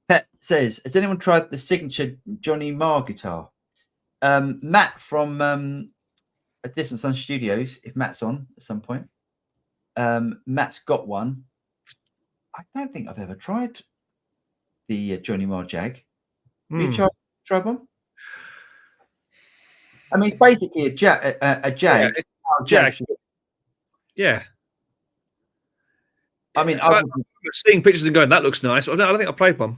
Speaker 2: Pet says, has anyone tried the signature Johnny Marr guitar? Matt from A Distant Sun Studios, if Matt's on at some point. Matt's got one. I don't think I've ever tried the Johnny Marr Jag. Have you tried one? I mean, it's basically a Jag.
Speaker 1: Yeah, it's a Jag. Yeah.
Speaker 2: I mean,
Speaker 1: I'm seeing pictures and going, that looks nice. I don't think I played one.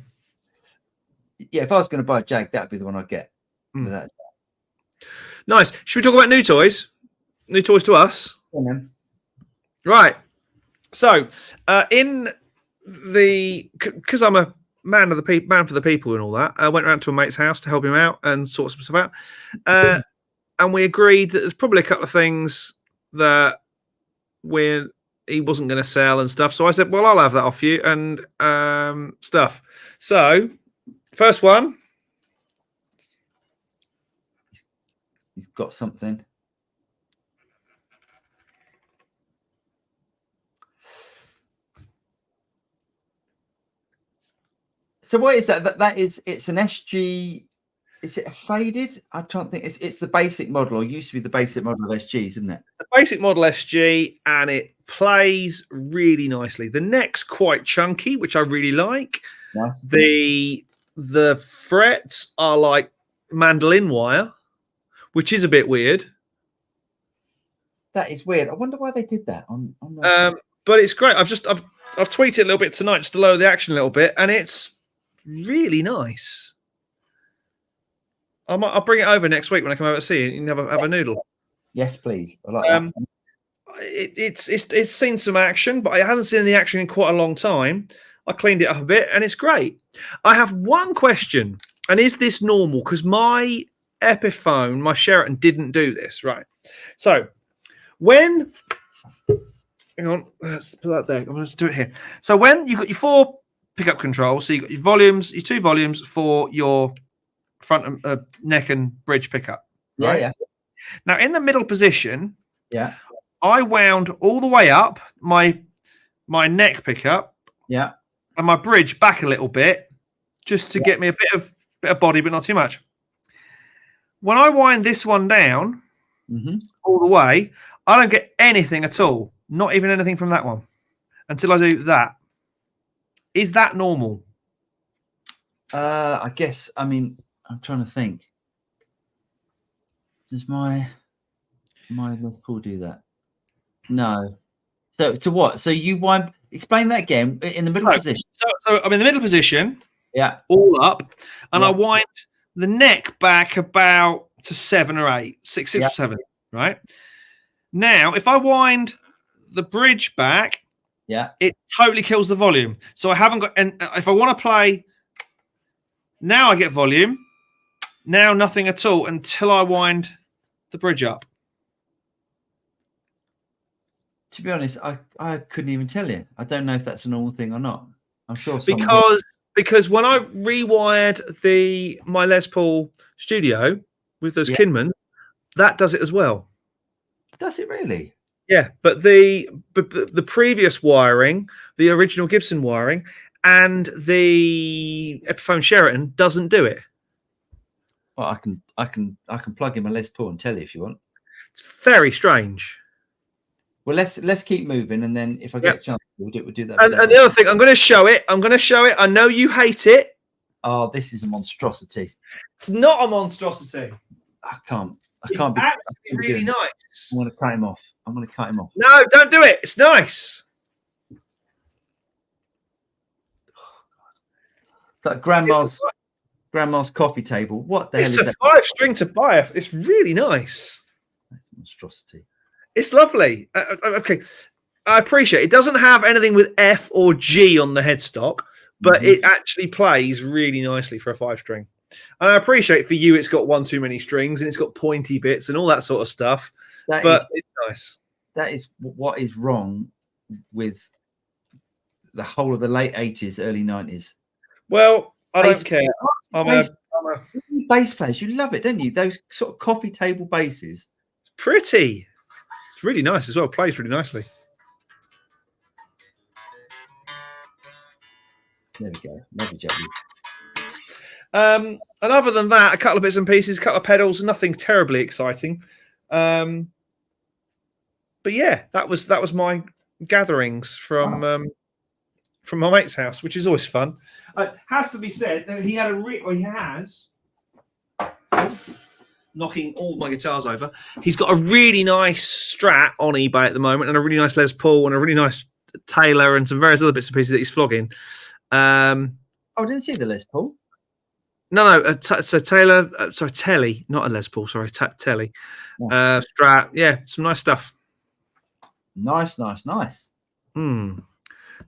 Speaker 2: Yeah, if I was going to buy a Jag, that'd be the one I'd get. Without
Speaker 1: nice. Should we talk about new toys? New toys to us?
Speaker 2: Yeah,
Speaker 1: right. So, because I'm a man for the people and all that, I went around to a mate's house to help him out and sort some stuff out. And we agreed that there's probably a couple of things that he wasn't going to sell and stuff. So I said, well, I'll have that off you and stuff. So, first one.
Speaker 2: He's got something. So what is that? It's an SG. Is it a faded? I don't think it's the basic model, or used to be the basic model of SGs, isn't it?
Speaker 1: The basic model SG, and it plays really nicely. The neck's quite chunky, which I really like.
Speaker 2: Nice.
Speaker 1: The frets are like mandolin wire, which is a bit weird.
Speaker 2: That is weird. I wonder why they did that on
Speaker 1: but it's great. I've tweaked it a little bit tonight just to lower the action a little bit, and it's really nice. I'll bring it over next week when I come over to see you. You can have a noodle.
Speaker 2: Yes, please. I like that.
Speaker 1: It's seen some action, but it hasn't seen any action in quite a long time. I cleaned it up a bit, and it's great. I have one question, and is this normal? Because my Epiphone, my Sheraton, didn't do this, right? So hang on, let's put that there. I'm going to do it here. So when you've got your 4 pickup controls, so you've got your volumes, your 2 volumes for your front neck and bridge pickup. Right?
Speaker 2: Yeah.
Speaker 1: Now in the middle position,
Speaker 2: yeah,
Speaker 1: I wound all the way up my neck pickup,
Speaker 2: yeah,
Speaker 1: and my bridge back a little bit, just to get me a bit of body, but not too much. When I wind this one down all the way, I don't get anything at all, not even anything from that one, until I do that. Is that normal?
Speaker 2: I guess. I mean, I'm trying to think. Does my Les Paul do that? No. So to what? So you wind. Explain that again. In the middle position.
Speaker 1: So I'm in the middle position.
Speaker 2: Yeah.
Speaker 1: All up, and I wind the neck back about to 7 or 8, 6 or 7. Right. Now, if I wind the bridge back, it totally kills the volume. So I haven't got. And if I want to play, now I get volume. Now nothing at all until I wind the bridge up.
Speaker 2: To be honest, I couldn't even tell you. I don't know if that's a normal thing or not. I'm sure
Speaker 1: because when I rewired my Les Paul Studio with those Kinman, that does it as well.
Speaker 2: Does it really?
Speaker 1: Yeah, but the previous wiring, the original Gibson wiring, and the Epiphone Sheraton doesn't do it.
Speaker 2: Well, I can plug in my Les Paul and tell you if you want.
Speaker 1: It's very strange.
Speaker 2: Well, let's keep moving, and then if I get a chance, we'll do that.
Speaker 1: And the other thing, I'm going to show it. I know you hate it.
Speaker 2: Oh, this is a monstrosity.
Speaker 1: It's not a monstrosity.
Speaker 2: I can't. I can't be.
Speaker 1: Actually really nice.
Speaker 2: I'm going to cut him off.
Speaker 1: No, don't do it. It's nice.
Speaker 2: It's like grandma's coffee table. What the hell is that?
Speaker 1: It's a 5-string Tobias. It's really nice.
Speaker 2: That's a monstrosity.
Speaker 1: It's lovely. Okay, I appreciate it. It doesn't have anything with F or G on the headstock, but it actually plays really nicely for a 5-string. And I appreciate for you, it's got one too many strings and it's got pointy bits and all that sort of stuff. It's nice.
Speaker 2: That is what is wrong with the whole of the late 80s, early 90s.
Speaker 1: Well, I don't care.
Speaker 2: Bass players, you love it, don't you? Those sort of coffee table basses.
Speaker 1: It's pretty. It's really nice as well. It plays really nicely.
Speaker 2: There we go. Never joking.
Speaker 1: And other than that, a couple of bits and pieces, a couple of pedals, nothing terribly exciting. But yeah, that was my gatherings from my mate's house, which is always fun. Has to be said that he has knocking all my guitars over. He's got a really nice Strat on eBay at the moment, and a really nice Les Paul, and a really nice Taylor, and some various other bits and pieces that he's flogging. I
Speaker 2: didn't see the Les Paul.
Speaker 1: No. So Taylor, Telly, not a Les Paul. Sorry, Telly. Strat. Yeah, some nice stuff.
Speaker 2: Nice.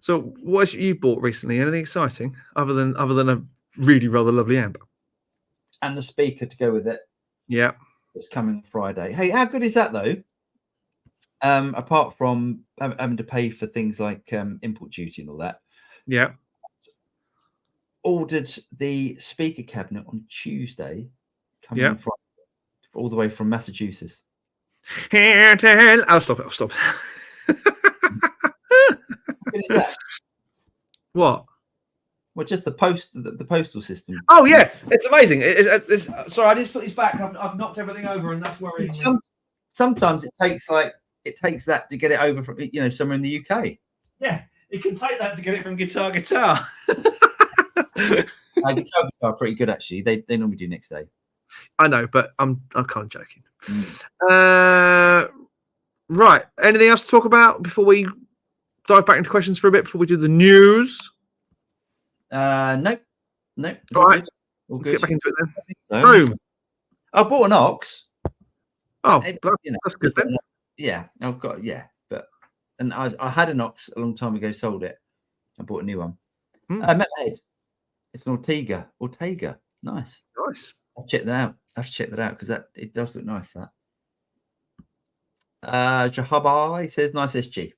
Speaker 1: So, what have you bought recently? Anything exciting other than a really rather lovely amp
Speaker 2: and the speaker to go with it?
Speaker 1: Yeah,
Speaker 2: it's coming Friday. Hey, how good is that though? Apart from having to pay for things like import duty and all that.
Speaker 1: Yeah.
Speaker 2: Ordered the speaker cabinet on Tuesday, coming on Friday, all the way from Massachusetts.
Speaker 1: I'll stop it.
Speaker 2: What is that?
Speaker 1: What?
Speaker 2: Well, just the postal system.
Speaker 1: Oh yeah, it's amazing. Sorry, I just put this back. I've knocked everything over, and that's worrying me.
Speaker 2: Sometimes it takes that to get it over from somewhere in the UK.
Speaker 1: Yeah, it can take that to get it from guitar.
Speaker 2: Guitar are pretty good actually. They normally do next day.
Speaker 1: I know, but I'm kind of joking. Right. Anything else to talk about before we dive back into questions for a bit before we do the news?
Speaker 2: Nope.
Speaker 1: All right. Let's get back into it then. Boom.
Speaker 2: I bought an Ox.
Speaker 1: Oh, that's good then.
Speaker 2: Yeah, I've got and I had an Ox a long time ago. Sold it. I bought a new one. Metalhead. It's an Ortega. Nice. I'll check that out. I have to check that out because it does look nice. That. Jahabai says nice SG.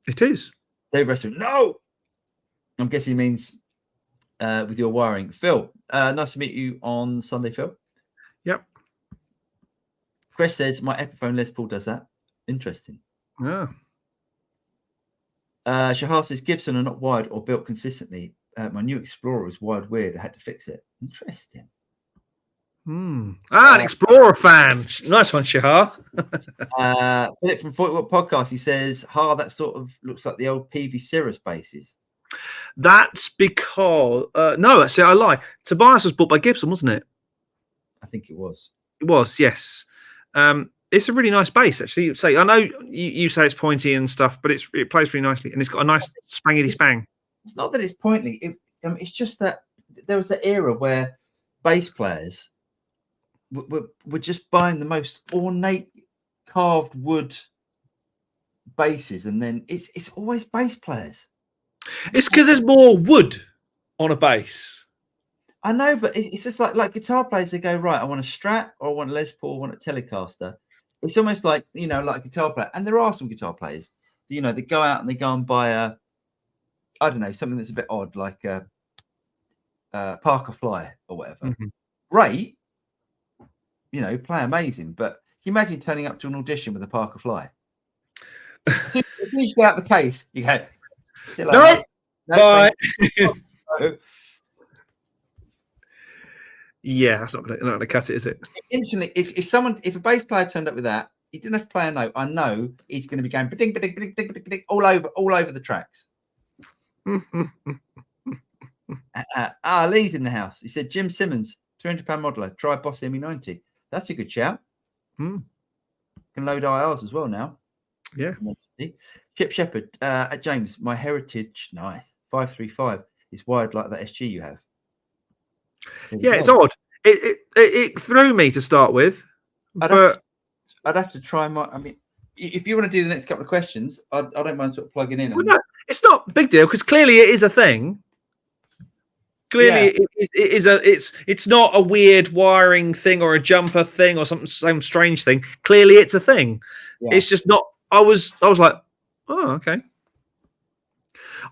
Speaker 1: It is.
Speaker 2: Dave Russell. No. I'm guessing he means with your wiring. Phil, nice to meet you on Sunday, Phil.
Speaker 1: Yep.
Speaker 2: Chris says my Epiphone Les Paul does that. Interesting.
Speaker 1: Yeah.
Speaker 2: Shahar says Gibson are not wired or built consistently. My new Explorer is wired weird. I had to fix it. Interesting.
Speaker 1: An Explorer fan. Nice one, Shahar.
Speaker 2: Philip from 40 Watt Podcast, he says, that sort of looks like the old PV Cirrus bases.
Speaker 1: That's because no, see, I lie. Tobias was bought by Gibson, wasn't it?
Speaker 2: I think it was.
Speaker 1: It was, yes. It's a really nice bass, actually. Say, I know you say it's pointy and stuff, but it plays really nicely, and it's got a nice spangity spang.
Speaker 2: It's not that it's pointy. It's just that there was an era where bass players were just buying the most ornate carved wood basses, and then it's always bass players.
Speaker 1: It's because there's more wood on a bass.
Speaker 2: I know, but it's just like guitar players. They go, right, I want a Strat, or I want a Les Paul, I want a Telecaster. It's almost like like a guitar player. And there are some guitar players, they go out and they go and buy I don't know, something that's a bit odd, like a Parker Fly or whatever.
Speaker 1: Mm-hmm.
Speaker 2: Great, play amazing. But can you imagine turning up to an audition with a Parker Fly? As soon as you get out the case, you go,
Speaker 1: no, bye. Yeah, that's not gonna cut it, is it?
Speaker 2: Instantly, if a bass player turned up with that, he didn't have to play a note. I know he's going to be going ba-ding, ba-ding, ba-ding, ba-ding, ba-ding, all over the tracks. Lee's in the house. He said, Jim Simmons, £300 modeler, try Boss ME90. That's a good shout.
Speaker 1: Hmm.
Speaker 2: Can load IRs as well now.
Speaker 1: Yeah.
Speaker 2: Chip Shepherd at James, my Heritage 535 is wired like that SG you have.
Speaker 1: Yeah, it's odd. It threw me to start with,
Speaker 2: I'd have to try my. I mean, if you want to do the next couple of questions, I don't mind sort of plugging in.
Speaker 1: Well, no, it's not a big deal because clearly it is a thing. Clearly, it's not a weird wiring thing or a jumper thing or some strange thing. Clearly, it's a thing. Yeah. It's just not. I was like, oh, okay.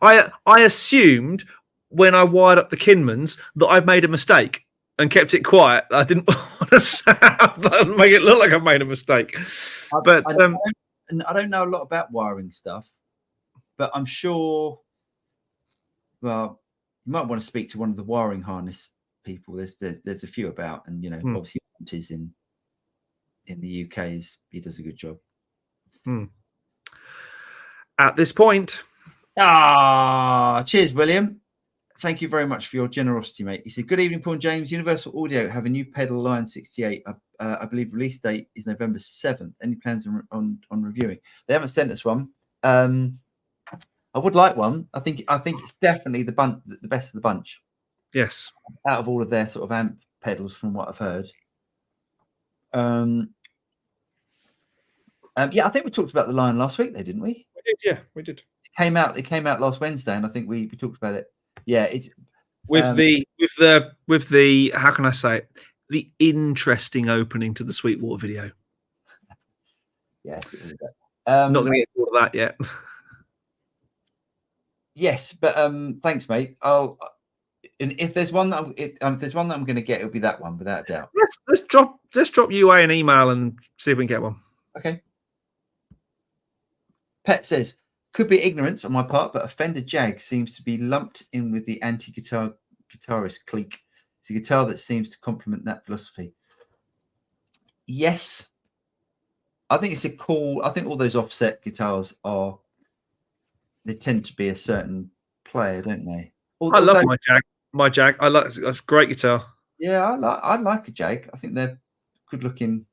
Speaker 1: I assumed when I wired up the Kinmans that I've made a mistake and kept it quiet. I didn't want to make it look like I've made a mistake.
Speaker 2: I don't know a lot about wiring stuff, but I'm sure. Well, you might want to speak to one of the wiring harness people. There's a few about, and obviously is in the UK. He does a good job.
Speaker 1: At this point.
Speaker 2: Cheers, William. Thank you very much for your generosity, mate. He said, good evening, Paul and James. Universal Audio have a new pedal line 68. I believe release date is November 7th. Any plans on reviewing? They haven't sent us one. I would like one. I think it's definitely the best of the bunch.
Speaker 1: Yes.
Speaker 2: Out of all of their sort of amp pedals, from what I've heard. Yeah, I think we talked about the line last week, though, didn't we?
Speaker 1: We did, yeah, we did.
Speaker 2: It came out last Wednesday, and I think we talked about it. Yeah, it's
Speaker 1: with the how can I say it? The interesting opening to the Sweetwater video.
Speaker 2: Yes, it was
Speaker 1: not going to get all of that yet.
Speaker 2: Yes, but thanks, mate. And if there's one that I'm going to get, it'll be that one, without a doubt.
Speaker 1: Let's drop UA an email and see if we can get one.
Speaker 2: Okay. Pet says, could be ignorance on my part, but a Fender Jag seems to be lumped in with the anti-guitarist clique. It's a guitar that seems to complement that philosophy. Yes, I think it's I think all those offset guitars they tend to be a certain player, don't they?
Speaker 1: I love my Jag. I like it's a great guitar.
Speaker 2: Yeah, I like a Jag. I think they're good looking.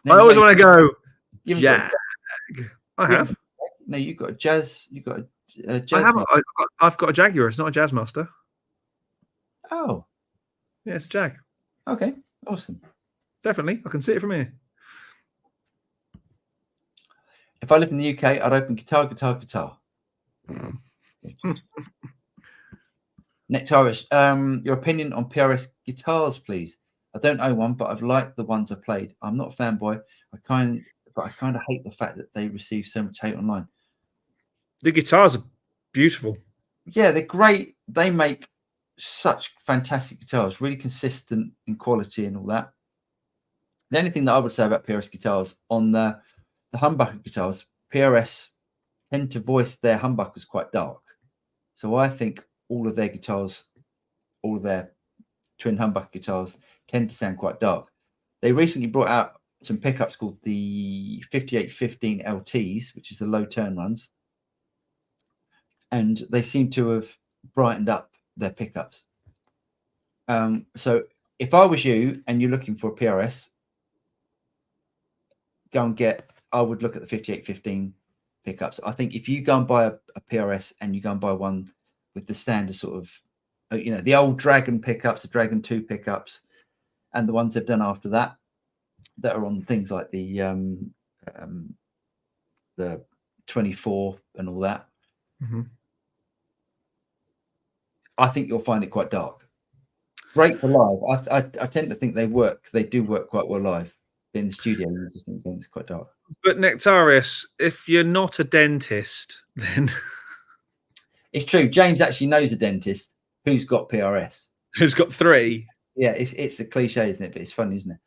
Speaker 1: I always want to go Jag. I have.
Speaker 2: No, you've got a jazz. You've got a jazz.
Speaker 1: I've got a Jaguar. It's not a Jazz Master.
Speaker 2: Oh.
Speaker 1: Yeah, it's a Jag.
Speaker 2: Okay, awesome.
Speaker 1: Definitely. I can see it from here.
Speaker 2: If I lived in the UK, I'd open guitar. Nectaris, your opinion on PRS guitars, please. I don't own one, but I've liked the ones I played. I'm not a fanboy. I kind of hate the fact that they receive so much hate online.
Speaker 1: The guitars are beautiful.
Speaker 2: Yeah, they're great. They make such fantastic guitars, really consistent in quality and all that. The only thing that I would say about PRS guitars, on the humbucker guitars, PRS tend to voice their humbuckers quite dark. So I think all of their guitars, all of their twin humbucker guitars, tend to sound quite dark. They recently brought out some pickups called the 5815 LTs, which is the low turn ones. And they seem to have brightened up their pickups. So if I was you and you're looking for a PRS, I would look at the 5815 pickups. I think if you go and buy a PRS and you go and buy one with the standard sort of, the old Dragon pickups, the Dragon 2 pickups, and the ones they've done after that are on things like the 24 and all that.
Speaker 1: Mm-hmm.
Speaker 2: I think you'll find it quite dark. Great for live. I tend to think they do work quite well live. In the studio, you just think it's quite dark.
Speaker 1: But Nectarius, if you're not a dentist, then
Speaker 2: it's true. James actually knows a dentist who's got PRS.
Speaker 1: Who's got 3?
Speaker 2: Yeah, it's a cliche, isn't it? But it's fun, isn't it?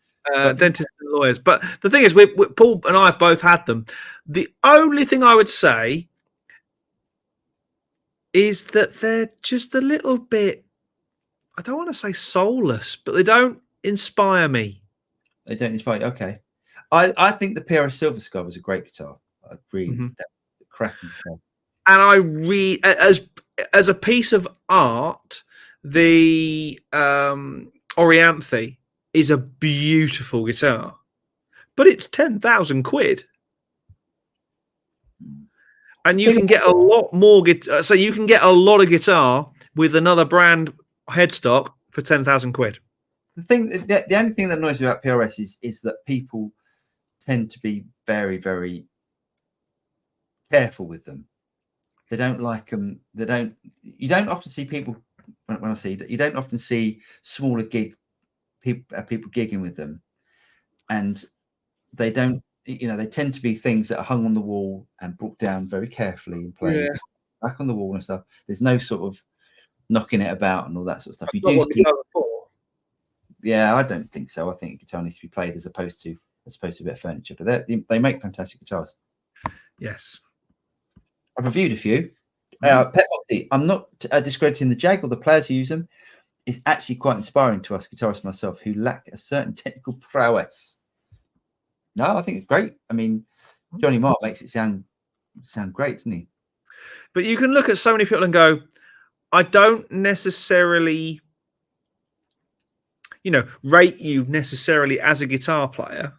Speaker 1: Dentists and lawyers. But the thing is, Paul and I have both had them. The only thing I would say is that they're just a little bit, I don't want to say soulless, but they don't inspire me.
Speaker 2: They don't inspire you? Okay. I think the PRS Silver Sky was a great guitar. I really cracking guitar.
Speaker 1: And I read as a piece of art, the Orianthe is a beautiful guitar. but it's 10,000 quid. And you can get a lot more guitar. So you can get a lot of guitar with another brand headstock for 10,000 quid.
Speaker 2: The only thing that annoys me about PRS is that people tend to be very, very careful with them. They don't like them. You don't often see people, when I see that, you don't often see smaller people gigging with them. And they don't, they tend to be things that are hung on the wall and brought down very carefully and played back on the wall and stuff. There's no sort of knocking it about and all that sort of stuff.
Speaker 1: That's
Speaker 2: You do see, yeah, I don't think so. I think a guitar needs to be played as opposed to a bit of furniture. But they make fantastic guitars.
Speaker 1: Yes,
Speaker 2: I've reviewed a few. Pet Moxie, I'm not discrediting the Jag or the players who use them. It's actually quite inspiring to us guitarists myself who lack a certain technical prowess. No, I think it's great. I mean, Johnny Marr makes it sound great, doesn't he?
Speaker 1: But you can look at so many people and go, I don't necessarily, rate you necessarily as a guitar player.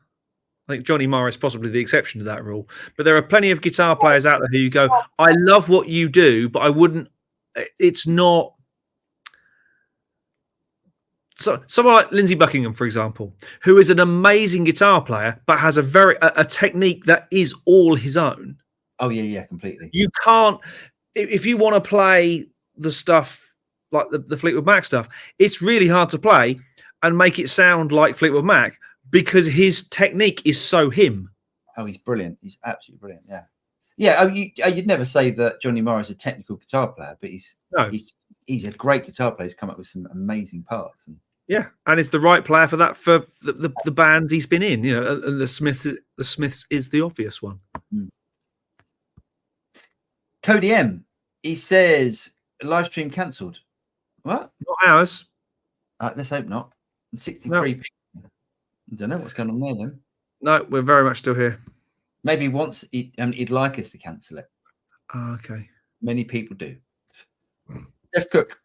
Speaker 1: I think Johnny Marr is possibly the exception to that rule. But there are plenty of guitar players out there who you go, I love what you do, but I wouldn't, it's not. So someone like Lindsey Buckingham, for example, who is an amazing guitar player, but has a technique that is all his own.
Speaker 2: Oh yeah, completely.
Speaker 1: You can't, if you want to play the stuff like the Fleetwood Mac stuff, it's really hard to play and make it sound like Fleetwood Mac because his technique is so him.
Speaker 2: Oh, he's brilliant. He's absolutely brilliant. Yeah. Yeah. You'd never say that Johnny Marr is a technical guitar player, but he's a great guitar player. He's come up with some amazing parts.
Speaker 1: Yeah, and it's the right player for that for the bands he's been in. And the Smiths is the obvious one.
Speaker 2: Cody M, he says live stream cancelled. What?
Speaker 1: Not ours.
Speaker 2: Let's hope not. 63 people. I don't know what's going on there then.
Speaker 1: No, we're very much still here.
Speaker 2: Maybe once he'd like us to cancel it.
Speaker 1: Oh, okay.
Speaker 2: Many people do. Jeff Cook.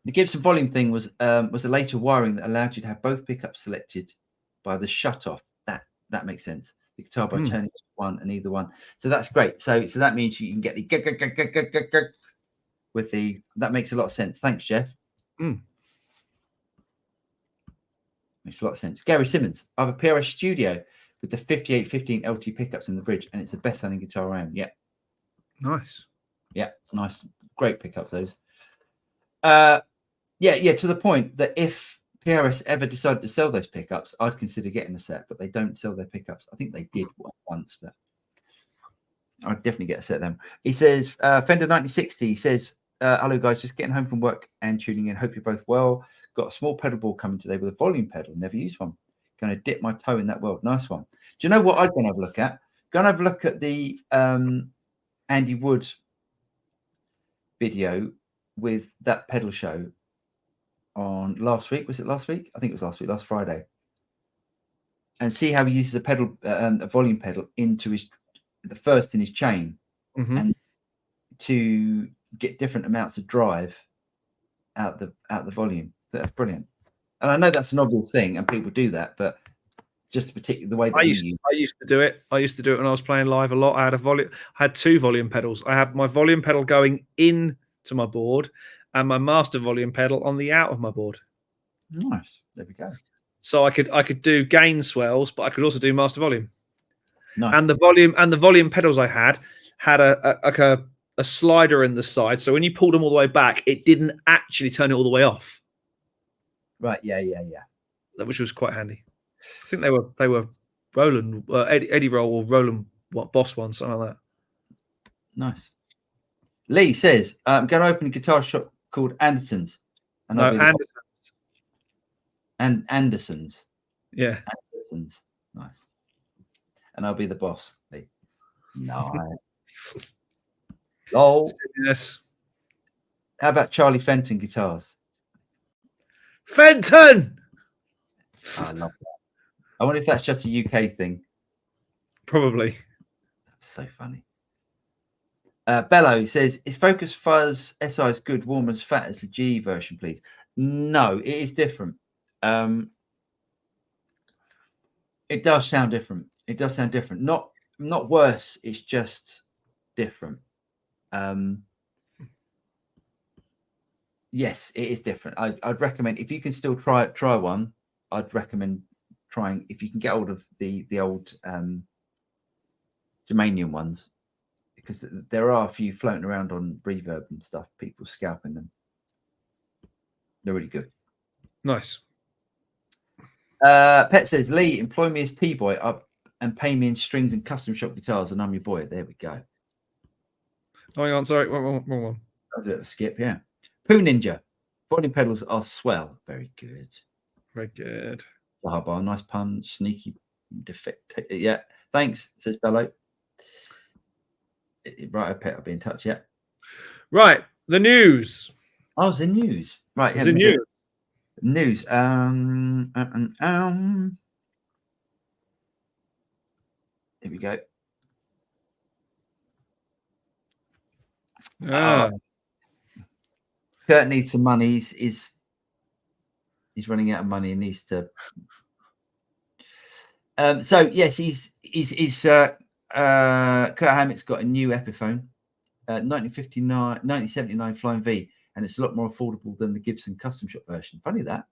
Speaker 2: The Gibson volume thing was a later wiring that allowed you to have both pickups selected by the shutoff. That makes sense. The guitar by turning one and either one. So that's great. So that means you can get the with the. That makes a lot of sense. Thanks, Jeff. Makes a lot of sense. Gary Simmons. I have a PRS Studio with the 5815 LT pickups in the bridge, and it's the best sounding guitar around. Yeah.
Speaker 1: Nice.
Speaker 2: Yeah, nice. Great pickups, those. Yeah, to the point that if PRS ever decided to sell those pickups, I'd consider getting a set, but they don't sell their pickups. I think they did once, but I'd definitely get a set of them. He says, Fender 1960, he says, hello guys, just getting home from work and tuning in. Hope you're both well. Got a small pedal board coming today with a volume pedal. Never used one. Going to dip my toe in that world. Nice one. Do you know what I'd going to have a look at? Going to have a look at the Andy Wood video with that pedal show on last week. Was it last week? I think it was last week, last Friday. And see how he uses a pedal, a volume pedal into the first in his chain, and to get different amounts of drive out the volume. That's brilliant. And I know that's an obvious thing, and people do that, but just particularly the way that
Speaker 1: I used to do it. I used to do it when I was playing live a lot. I had two volume pedals. I had my volume pedal going in to my board and my master volume pedal on the out of my board.
Speaker 2: Nice. There we go.
Speaker 1: So I could do gain swells, but I could also do master volume.
Speaker 2: Nice.
Speaker 1: And the volume pedals I had a slider in the side. So when you pulled them all the way back, it didn't actually turn it all the way off.
Speaker 2: Right. Yeah.
Speaker 1: Which was quite handy. I think they were Roland Eddie Roll or Roland Boss ones, something like that.
Speaker 2: Nice. Lee says, I'm going to open a guitar shop called Anderson's. And Anderson's.
Speaker 1: Yeah.
Speaker 2: Anderson's. Nice. And I'll be the boss. Lee. Nice. Lol.
Speaker 1: Yes.
Speaker 2: How about Charlie Fenton guitars?
Speaker 1: Fenton!
Speaker 2: I love that. I wonder if that's just a UK thing.
Speaker 1: Probably.
Speaker 2: That's so funny. Bello says, is Focus Fuzz SI as good, warm, as fat as the G version, please? No, it is different. It does sound different. It does sound different. Not worse. It's just different. Yes, it is different. I'd recommend, if you can still try one, I'd recommend trying, if you can get hold of the old Germanium ones, because there are a few floating around on Reverb and stuff. People scalping them. They're really good.
Speaker 1: Nice.
Speaker 2: Pet says, Lee, employ me as T-boy up and pay me in strings and custom shop guitars, and I'm your boy. There we go.
Speaker 1: Oh, hang on, sorry, wrong one.
Speaker 2: I'll do it a skip, yeah. Poo Ninja. Volume pedals are swell. Very good.
Speaker 1: Very good.
Speaker 2: Bar, nice pun. Sneaky defect. Yeah. Thanks, says Bello. Right, Pet, I'll be in touch, yeah.
Speaker 1: Right, the news.
Speaker 2: Oh, it's the news. Right,
Speaker 1: it's the news.
Speaker 2: News. Here we go. Kurt needs some money. He's running out of money and needs to. So yes, Kurt Hammett's got a new Epiphone, 1979 Flying V, and it's a lot more affordable than the Gibson custom shop version. Funny that.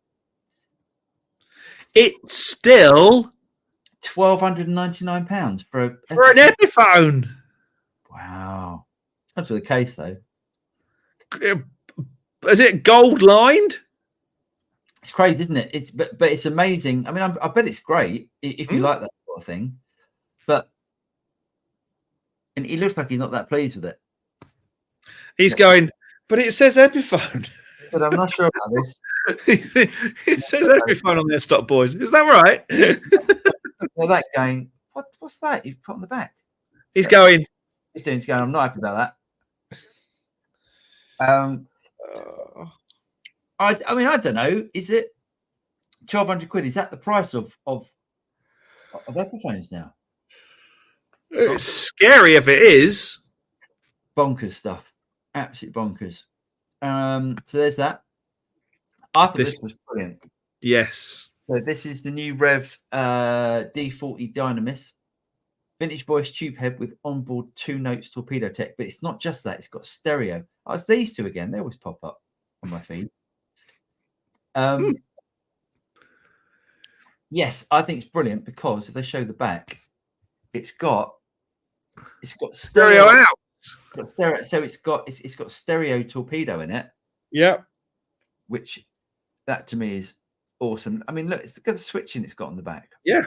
Speaker 1: It's still
Speaker 2: £1,299 for
Speaker 1: an Epiphone.
Speaker 2: Wow, that's for the case though.
Speaker 1: Is it gold lined?
Speaker 2: It's crazy, isn't it? But it's amazing. I mean, I bet it's great if you like that sort of thing. And he looks like he's not that pleased with it.
Speaker 1: He's going, but it says Epiphone.
Speaker 2: But I'm not sure about this.
Speaker 1: It says Epiphone on their stock, boys. Is that right?
Speaker 2: They're that going, what's that you've put on the back?
Speaker 1: He's going.
Speaker 2: He's going, I'm not happy about that. I mean, I don't know. Is it 1,200 quid? Is that the price of Epiphones now?
Speaker 1: It's scary if it is.
Speaker 2: Bonkers stuff. Absolute bonkers. So there's that. I thought this was brilliant.
Speaker 1: Yes.
Speaker 2: So this is the new Rev D40 Dynamis. Vintage voice tube head with onboard 2 notes torpedo tech. But it's not just that. It's got stereo. Oh, it's these two again. They always pop up on my feed. Yes, I think it's brilliant because if they show the back, it's got
Speaker 1: Stereo out.
Speaker 2: So it's got stereo torpedo in it.
Speaker 1: Yeah.
Speaker 2: Which that to me is awesome. I mean, look at the switching it's got on the back.
Speaker 1: Yeah.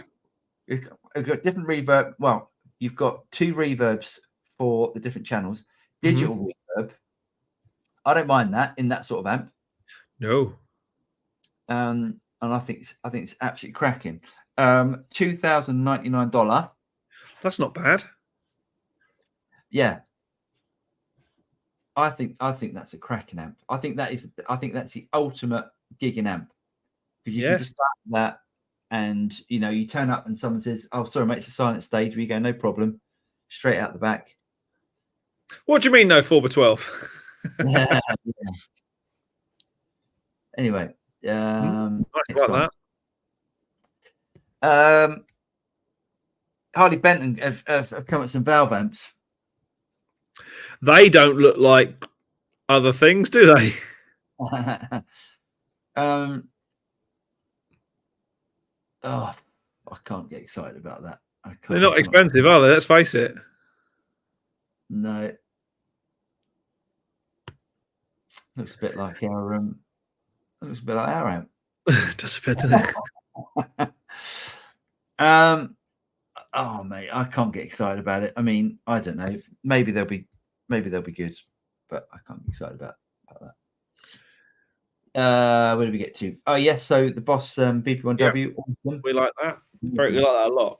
Speaker 2: It's got different reverb. Well, you've got 2 reverbs for the different channels. Digital reverb. I don't mind that in that sort of amp.
Speaker 1: No.
Speaker 2: And I think it's absolutely cracking. $2,099.
Speaker 1: That's not bad.
Speaker 2: Yeah. I think that's a cracking amp. I think that's the ultimate gigging amp. Because you can just start that and you turn up and someone says, "Oh, sorry, mate, it's a silent stage." We go, "No problem." Straight out the back.
Speaker 1: What do you mean no 4x12?
Speaker 2: Yeah. Anyway,
Speaker 1: nice about
Speaker 2: that. Harley Benton have come up with some valve amps.
Speaker 1: They don't look like other things, do they?
Speaker 2: Oh, I can't get excited about that.
Speaker 1: They're not expensive, are they? Let's face it.
Speaker 2: No. Looks a bit like our amp.
Speaker 1: Does a bit, doesn't it?
Speaker 2: Oh mate, I can't get excited about it. I mean, I don't know. Maybe they'll be good, but I can't get excited about that. Where did we get to? Oh yes, so the Boss BP1W.
Speaker 1: Yeah. We like that. We like that a lot.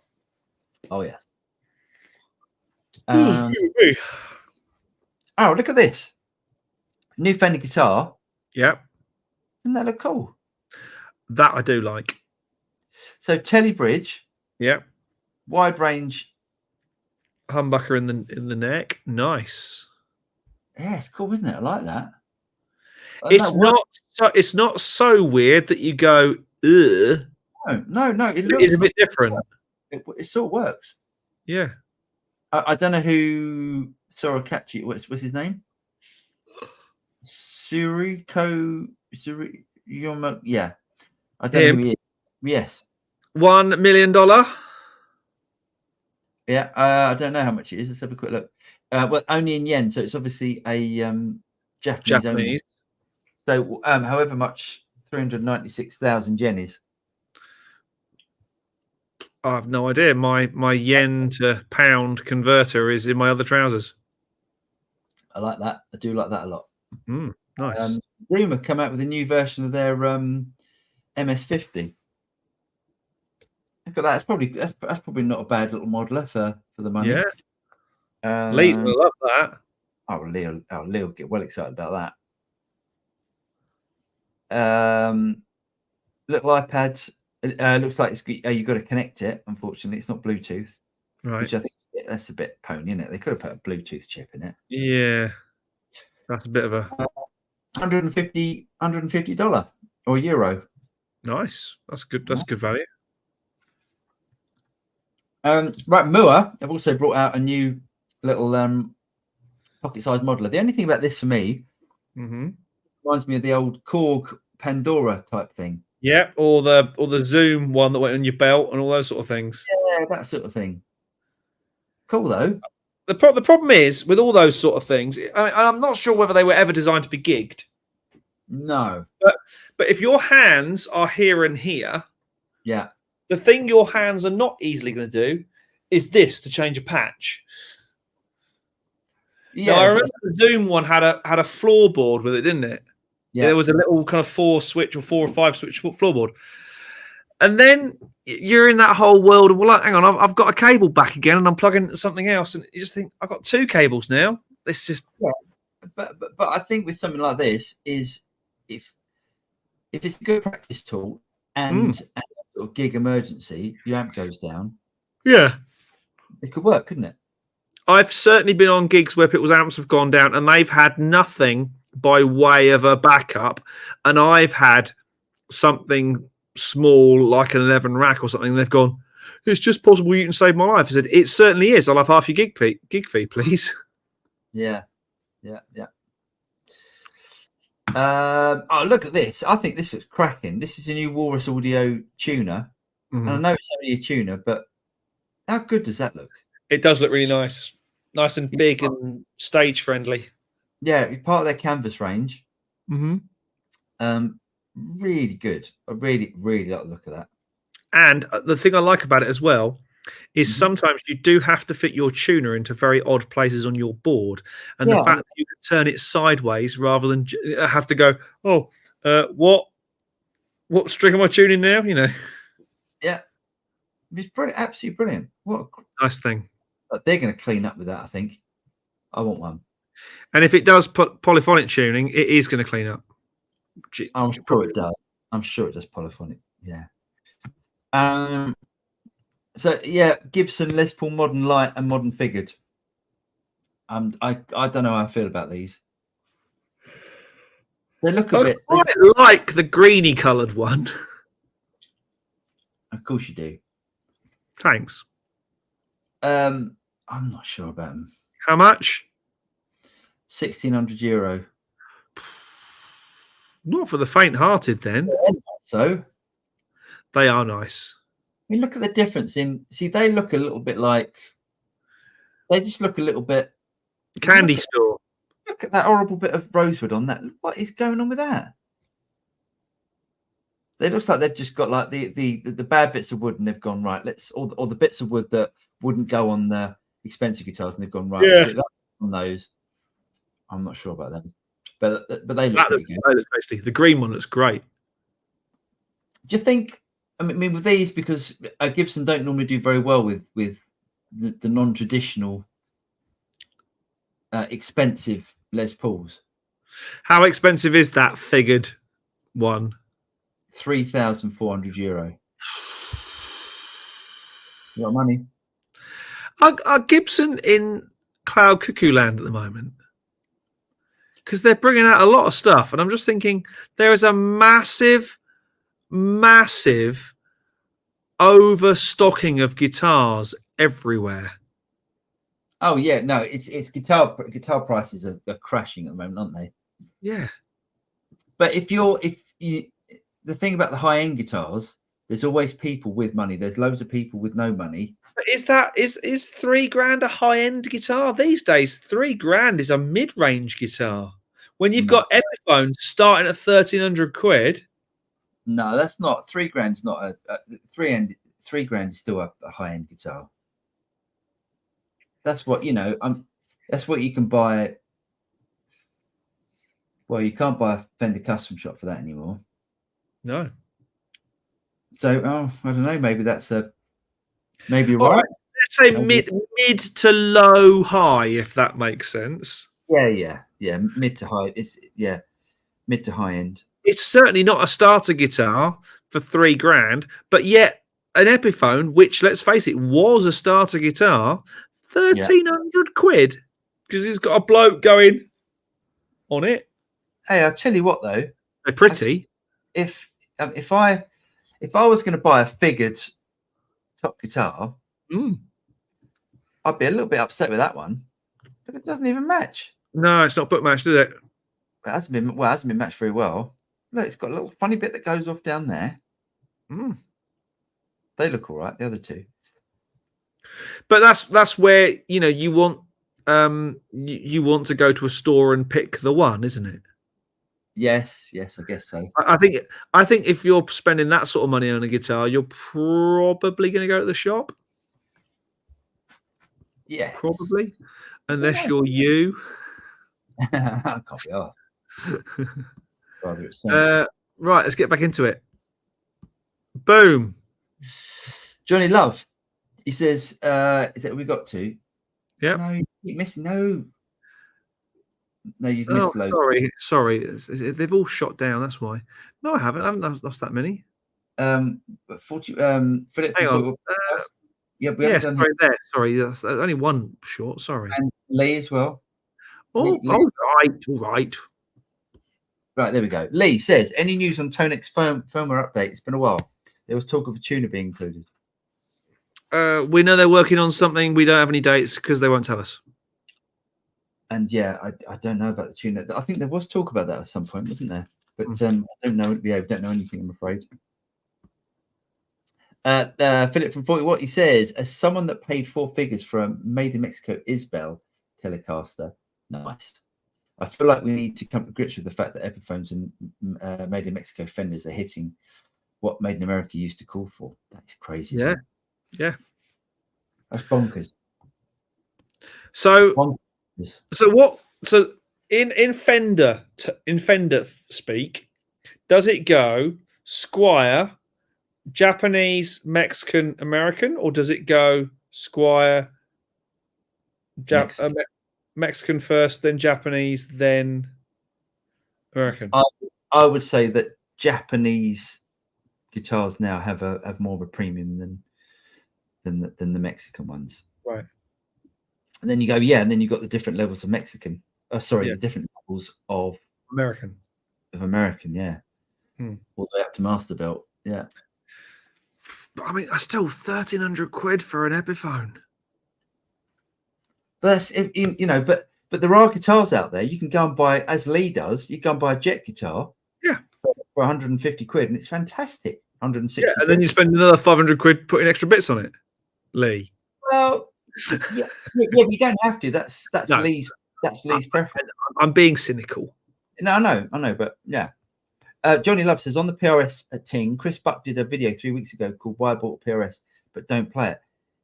Speaker 2: Oh yes.
Speaker 1: Oh,
Speaker 2: look at this new Fender guitar.
Speaker 1: Yeah.
Speaker 2: Doesn't that look cool?
Speaker 1: That I do like.
Speaker 2: So Telly Bridge.
Speaker 1: Yeah.
Speaker 2: Wide range.
Speaker 1: Humbucker in the neck. Nice.
Speaker 2: Yeah, it's cool, isn't it? I like that.
Speaker 1: It's not so weird that you go, ugh.
Speaker 2: No.
Speaker 1: It's a bit different.
Speaker 2: it sort of works.
Speaker 1: Yeah.
Speaker 2: I don't know who Sorakachi. What's his name? Suriko. Yeah, I don't know who he is. Yes.
Speaker 1: $1 million.
Speaker 2: Yeah, I don't know how much it is. Let's have a quick look. Well, only in yen, so it's obviously a Japanese only. So, however much 396,000 yen is.
Speaker 1: I have no idea. My yen to pound converter is in my other trousers.
Speaker 2: I like that. I do like that a lot.
Speaker 1: Nice.
Speaker 2: Rumor come out with a new version of their MS50. Look at that. That's probably not a bad little modeler for the money.
Speaker 1: Yeah. Lee's gonna love that.
Speaker 2: Oh, Leo will get well excited about that. Little iPads. Looks like you've got to connect it. Unfortunately, it's not Bluetooth,
Speaker 1: Right.
Speaker 2: which I think that's a bit pony, isn't it? They could have put a Bluetooth chip in it.
Speaker 1: Yeah, that's a bit of a
Speaker 2: $150 or euro.
Speaker 1: nice. That's good. That's good value.
Speaker 2: Right, Mua have also brought out a new little pocket-sized modeler. The only thing about this for me reminds me of the old Korg Pandora type thing.
Speaker 1: Yeah, or the Zoom one that went on your belt and all those sort of things.
Speaker 2: Yeah, that sort of thing. Cool though.
Speaker 1: The problem is with all those sort of things. I'm not sure whether they were ever designed to be gigged.
Speaker 2: No.
Speaker 1: But if your hands are here and here,
Speaker 2: yeah,
Speaker 1: the thing your hands are not easily going to do is this to change a patch. Yeah, now, I remember the Zoom one had a floorboard with it, didn't it? Yeah, there was a little kind of 4 or 5 switch floorboard. And then you're in that whole world of, well, hang on, I've got a cable back again and I'm plugging into something else. And you just think, I've got 2 cables now. It's just...
Speaker 2: Yeah. But I think with something like this is if it's a good practice tool and a sort of gig emergency, your amp goes down.
Speaker 1: Yeah.
Speaker 2: It could work, couldn't it?
Speaker 1: I've certainly been on gigs where people's amps have gone down and they've had nothing by way of a backup. And I've had something small like an 11 rack or something, and they've gone, it's just possible you can save my life. I said, it certainly is. I'll have half your gig fee, please.
Speaker 2: Yeah. Oh, look at this. I think this looks cracking. This is a new Walrus Audio tuner. And I know it's only a tuner, but how good does that look? It
Speaker 1: does look really nice. Nice and big and stage friendly.
Speaker 2: Yeah, it's part of their canvas range. Really good. I really like the look of that.
Speaker 1: And the thing I like about it as well is sometimes you do have to fit your tuner into very odd places on your board. And the fact that you can turn it sideways rather than have to go, what string am I tuning now? You know?
Speaker 2: Yeah. It's brilliant. Absolutely brilliant. What
Speaker 1: a nice thing.
Speaker 2: They're going to clean up with that, I think. I want one.
Speaker 1: And if it does put polyphonic tuning, it is going to clean up.
Speaker 2: I'm sure it does. I'm sure it does polyphonic. Yeah. So yeah, Gibson Les Paul Modern Light and Modern Figured. I don't know how I feel about these. They look a bit.
Speaker 1: I like the greeny coloured one.
Speaker 2: Of course you do.
Speaker 1: Thanks.
Speaker 2: I'm not sure about them.
Speaker 1: How much?
Speaker 2: €1,600.
Speaker 1: Not for the faint-hearted, then.
Speaker 2: So
Speaker 1: they are nice.
Speaker 2: I mean, look at the difference in. See, they look a little bit like. They just look a little bit.
Speaker 1: Candy store.
Speaker 2: Look at that horrible bit of rosewood on that. What is going on with that? It looks like they've just got like the bad bits of wood, and they've gone right. Let's or the bits of wood that wouldn't go on the expensive guitars, and they've gone right.
Speaker 1: Yeah.
Speaker 2: Let's get on those. I'm not sure about them, but they look pretty good.
Speaker 1: That looks tasty. The green one looks great.
Speaker 2: Do you think? I mean, with these, because Gibson don't normally do very well with the non-traditional expensive Les Pauls.
Speaker 1: How expensive is that figured one?
Speaker 2: €3,400. You got money?
Speaker 1: Are Gibson in cloud cuckoo land at the moment? Because they're bringing out a lot of stuff, and I'm just thinking there is a massive overstocking of guitars everywhere.
Speaker 2: Oh yeah, no, it's guitar prices are crashing at the moment, aren't they?
Speaker 1: Yeah.
Speaker 2: But if you the thing about the high end guitars, there's always people with money. There's loads of people with no money.
Speaker 1: But is $3,000 a high end guitar these days? £3,000 is a mid range guitar. When you've got Epiphones starting at 1,300 quid.
Speaker 2: No, that's not £3,000. Is not a £3,000 is still a high end guitar. That's what that's what you can buy. Well, you can't buy a Fender Custom Shop for that anymore.
Speaker 1: No.
Speaker 2: So, I don't know. Maybe that's maybe you're right.
Speaker 1: Let's say mid to low high, if that makes sense.
Speaker 2: Yeah. Mid to high. Mid to high end.
Speaker 1: It's certainly not a starter guitar for £3,000, but yet an Epiphone, which let's face it, was a starter guitar, 1,300 quid because it's got a bloke going on it.
Speaker 2: Hey, I'll tell you what though.
Speaker 1: They're pretty.
Speaker 2: If I was going to buy a figured top guitar, I'd be a little bit upset with that one, but it doesn't even match.
Speaker 1: No, it's not book matched, is it?
Speaker 2: It hasn't been matched very well. Look, it's got a little funny bit that goes off down there. They look all right, the other two.
Speaker 1: But that's where you want you want to go to a store and pick the one, isn't it?
Speaker 2: Yes, I guess so.
Speaker 1: I think if you're spending that sort of money on a guitar, you're probably going to go to the shop.
Speaker 2: Yeah,
Speaker 1: probably, unless you're you.
Speaker 2: I can't be asked. Rather it's
Speaker 1: right, let's get back into it. Boom.
Speaker 2: Johnny Love, he says, is that we got to?
Speaker 1: Yeah.
Speaker 2: No, you keep missing. No, you've missed loads.
Speaker 1: Sorry. They've all shot down. That's why. No, I haven't lost that many.
Speaker 2: But 40. Philip.
Speaker 1: Hang on.
Speaker 2: Yeah, we haven't done
Speaker 1: sorry, there. Sorry, that's only one short. Sorry.
Speaker 2: And Lee as well.
Speaker 1: Oh,
Speaker 2: Lee.
Speaker 1: all right.
Speaker 2: Right, there we go. Lee says, any news on Tonix firmware update? It's been a while. There was talk of a tuner being included.
Speaker 1: We know they're working on something. We don't have any dates because they won't tell us.
Speaker 2: And yeah, I don't know about the tuner. I think there was talk about that at some point, wasn't there? But I don't know. Yeah, don't know anything, I'm afraid. Philip from 40 Watt, he says, as someone that paid 4 figures for a Made in Mexico Isbell Telecaster, nice. I feel like we need to come to grips with the fact that Epiphones and Made in Mexico Fenders are hitting what Made in America used to call for. That's crazy.
Speaker 1: Yeah.
Speaker 2: That's bonkers.
Speaker 1: So,
Speaker 2: bonkers.
Speaker 1: So in Fender speak, does it go Squire, Japanese, Mexican, American, or does it go Squire, Mexican first, then Japanese, then American?
Speaker 2: I would say that Japanese guitars now have more of a premium than the Mexican ones.
Speaker 1: Right.
Speaker 2: And then you go, and then you've got the different levels of Mexican. The different levels of
Speaker 1: American.
Speaker 2: Yeah. All the way up to Master Belt. Yeah.
Speaker 1: But I mean, I still 1,300 quid for an Epiphone.
Speaker 2: But that's but there are guitars out there. You can go and buy, as Lee does, you go and buy a Jet guitar.
Speaker 1: Yeah.
Speaker 2: For 150 quid, and it's fantastic. 160.
Speaker 1: Yeah, and then you spend another 500 quid putting extra bits on it, Lee.
Speaker 2: Well, yeah, you don't have to. That's Lee's preference.
Speaker 1: I'm being cynical.
Speaker 2: No, I know, but yeah. Johnny Love says, on the PRS thing, Chris Buck did a video 3 weeks ago called Why I Bought a PRS But Don't Play It.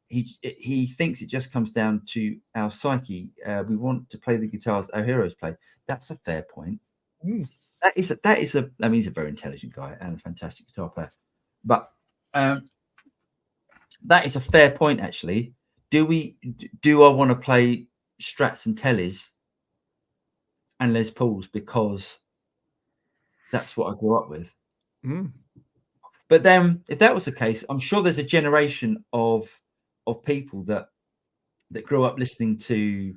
Speaker 2: He thinks it just comes down to our psyche. We want to play the guitars our heroes play. That's a fair point. That is a. I mean, he's a very intelligent guy and a fantastic guitar player. But that is a fair point, actually. Do I want to play Strats and Tellys and Les Pauls because that's what I grew up with? But then, if that was the case, I'm sure there's a generation of people that grew up listening to,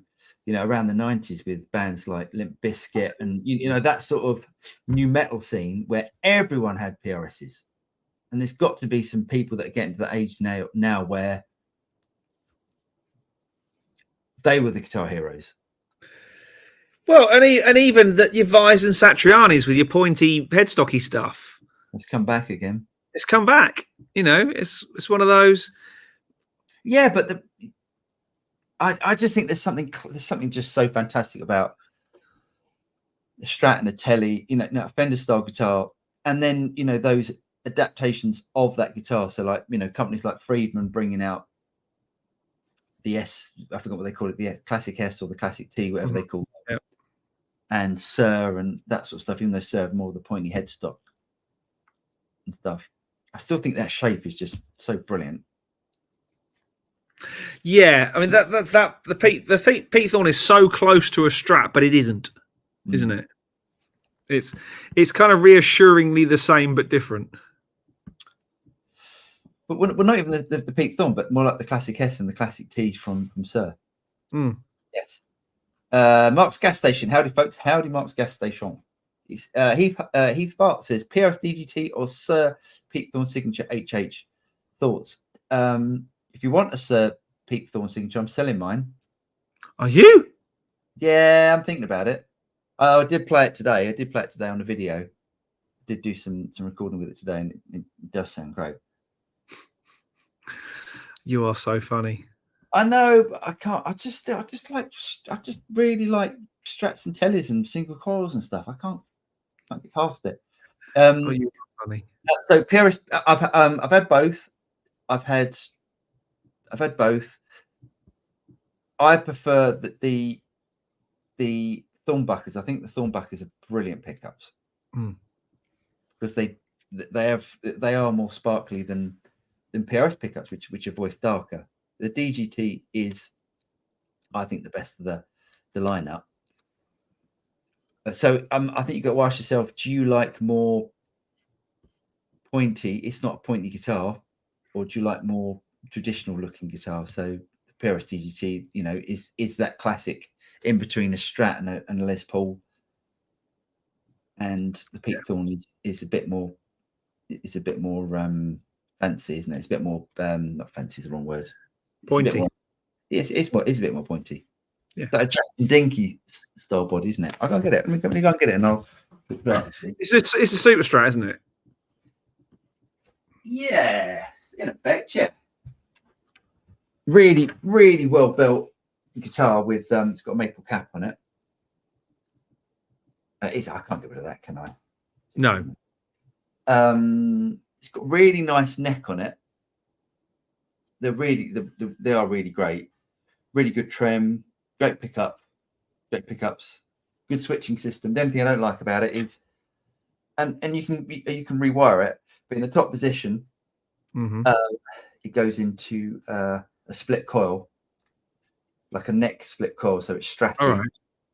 Speaker 2: around the 90s with bands like Limp Bizkit and that sort of new metal scene where everyone had PRSs, And there's got to be some people that are getting to that age now where they were the guitar heroes.
Speaker 1: Well, and even that your Vise and Satrianis with your pointy headstocky stuff.
Speaker 2: It's come back again.
Speaker 1: It's come back. You know, it's one of those.
Speaker 2: Yeah, but I just think there's something just so fantastic about the Strat and the Telly, you know, a Fender style guitar, and then, you know, those adaptations of that guitar. So, like, you know, companies like Friedman bringing out the S, I forgot what they call it, the Classic S or the Classic T, whatever they call it.
Speaker 1: Yep.
Speaker 2: And Sir and that sort of stuff, even though Sir have more of the pointy headstock and stuff. I still think that shape is just so brilliant.
Speaker 1: Yeah, I mean the Pete Thorn is so close to a Strat, but it isn't, isn't it? It's kind of reassuringly the same but different. But
Speaker 2: we're not even the Pete Thorn, but more like the Classic S and the Classic T from Sir. Yes. Mark's Gas Station. Howdy, folks. Howdy, Mark's Gas Station. Heath Bart says PRS DGT or Sir Pete Thorn signature HH. Thoughts? If you want a Sir Pete Thorn signature, I'm selling mine.
Speaker 1: Are you?
Speaker 2: Yeah, I'm thinking about it. I did play it today. I did play it today on the video. I did do some recording with it today, and it does sound great.
Speaker 1: You are so funny.
Speaker 2: I know, but I can't. I just really like Strats and Tellys and single coils and stuff. I can't get past it.
Speaker 1: Oh, you are funny.
Speaker 2: So PRS, I've had both. I've had both. I prefer the Thornbuckers. I think the Thornbuckers are brilliant pickups because they are more sparkly than PRS pickups, which are voiced darker. The DGT is, I think, the best of the lineup. So I think you've got to ask yourself: do you like more pointy? It's not a pointy guitar, or do you like more traditional looking guitar? So the PRS DGT, you know, is that classic in between a Strat and a Les Paul, and the Pete Thorn is a bit more. It's a bit more fancy, isn't it? It's a bit more not fancy is the wrong word. It's
Speaker 1: pointy.
Speaker 2: It's a bit more pointy.
Speaker 1: Yeah,
Speaker 2: like a Justin Dinky style body, isn't it? I can't get it. Let me go and get it, and I'll.
Speaker 1: It's a Super Strat, isn't it?
Speaker 2: Yeah, in effect, yeah. Really, really well built guitar with it's got a maple cap on it. I can't get rid of that, can I?
Speaker 1: No.
Speaker 2: It's got really nice neck on it. They are really great. Really good trim, great pickups, good switching system. The only thing I don't like about it is, and you can rewire it, but in the top position, it goes into a split coil, like a neck split coil, so it's Strat.
Speaker 1: All right,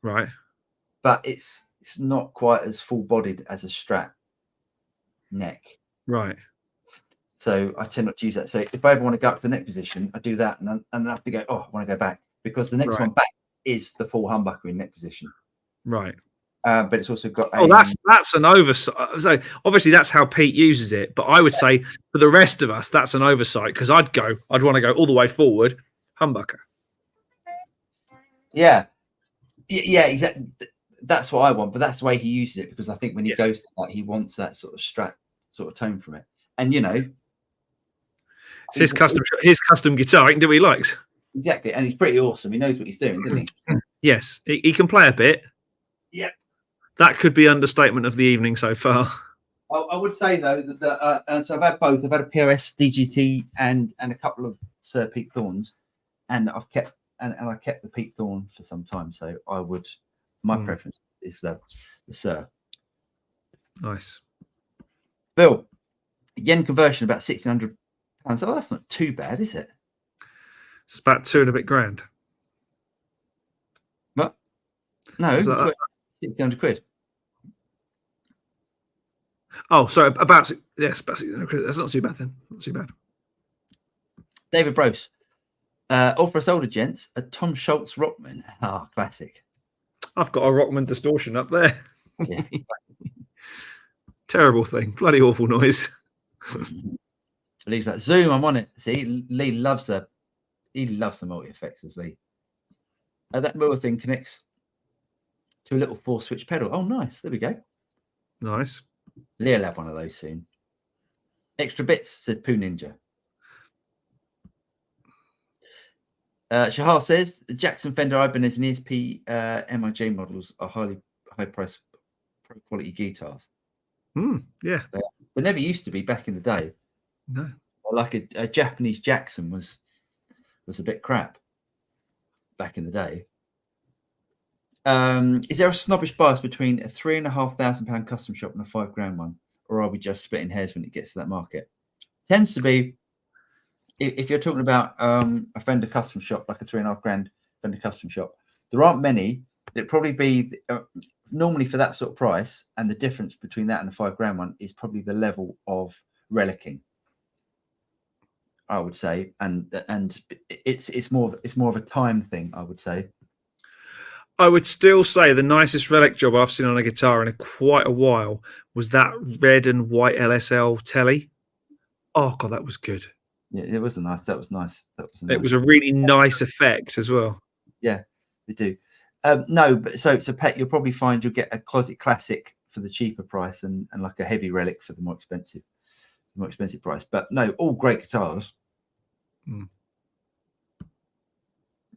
Speaker 1: right.
Speaker 2: But it's not quite as full bodied as a Strat neck.
Speaker 1: Right.
Speaker 2: So I tend not to use that. So if I ever want to go up to the neck position, I do that, and then I have to go. Oh, I want to go back because the next one back is the full humbucker in neck position.
Speaker 1: Right.
Speaker 2: But it's also got.
Speaker 1: That's an oversight. So obviously that's how Pete uses it. But I would say for the rest of us, that's an oversight because I'd want to go all the way forward, humbucker.
Speaker 2: Yeah, exactly. That's what I want, but that's the way he uses it because I think when he goes to that, he wants that sort of Strat sort of tone from it, and you know.
Speaker 1: It's his custom guitar. He can do what he likes.
Speaker 2: Exactly, and he's pretty awesome. He knows what he's doing, doesn't he?
Speaker 1: Yes, he can play a bit.
Speaker 2: Yeah,
Speaker 1: that could be understatement of the evening so far.
Speaker 2: I would say though that so I've had both. I've had a PRS DGT and a couple of Sir Pete Thorns, and I've kept I kept the Pete Thorn for some time. So I would. My preference is the Sir.
Speaker 1: Nice.
Speaker 2: Bill, yen conversion about £1,600. Oh, that's not too bad, is it?
Speaker 1: It's about $2 and a bit grand.
Speaker 2: What? No, £1,600.
Speaker 1: Oh, sorry. About £600. That's not too bad then. Not too bad.
Speaker 2: David Brose. All for us older gents, a Tom Schultz Rockman. Ah, classic.
Speaker 1: I've got a Rockman distortion up there.
Speaker 2: Yeah.
Speaker 1: Terrible thing. Bloody awful noise.
Speaker 2: Lee's like, Zoom, I'm on it. See, Lee loves the multi effects, as Lee. That mirror thing connects to a little 4-switch pedal. Oh, nice. There we go.
Speaker 1: Nice.
Speaker 2: Lee will have one of those soon. Extra bits, said Poo Ninja. Shahar says the Jackson Fender Ibanez and ESP MIJ models are high price, pro quality guitars.
Speaker 1: Yeah.
Speaker 2: They never used to be back in the day.
Speaker 1: No.
Speaker 2: Like a Japanese Jackson was a bit crap back in the day. Is there a snobbish bias between a £3,500 custom shop and a £5,000 one, or are we just splitting hairs when it gets to that market? Tends to be, if you're talking about a Fender custom shop, like a £3,500 Fender custom shop, there aren't many. It'd probably be normally for that sort of price, and the difference between that and the £5,000 one is probably the level of relicking, I would say, and it's more of a time thing, I would say.
Speaker 1: I would still say the nicest relic job I've seen on a guitar in quite a while was that red and white LSL telly. Oh god, that was good.
Speaker 2: Yeah, it was nice. That was nice.
Speaker 1: It was a really nice effect as well.
Speaker 2: Yeah, they do. No, but so Pet, you'll probably find you'll get a Closet Classic for the cheaper price and like a heavy relic for the more expensive price. But no, all great guitars.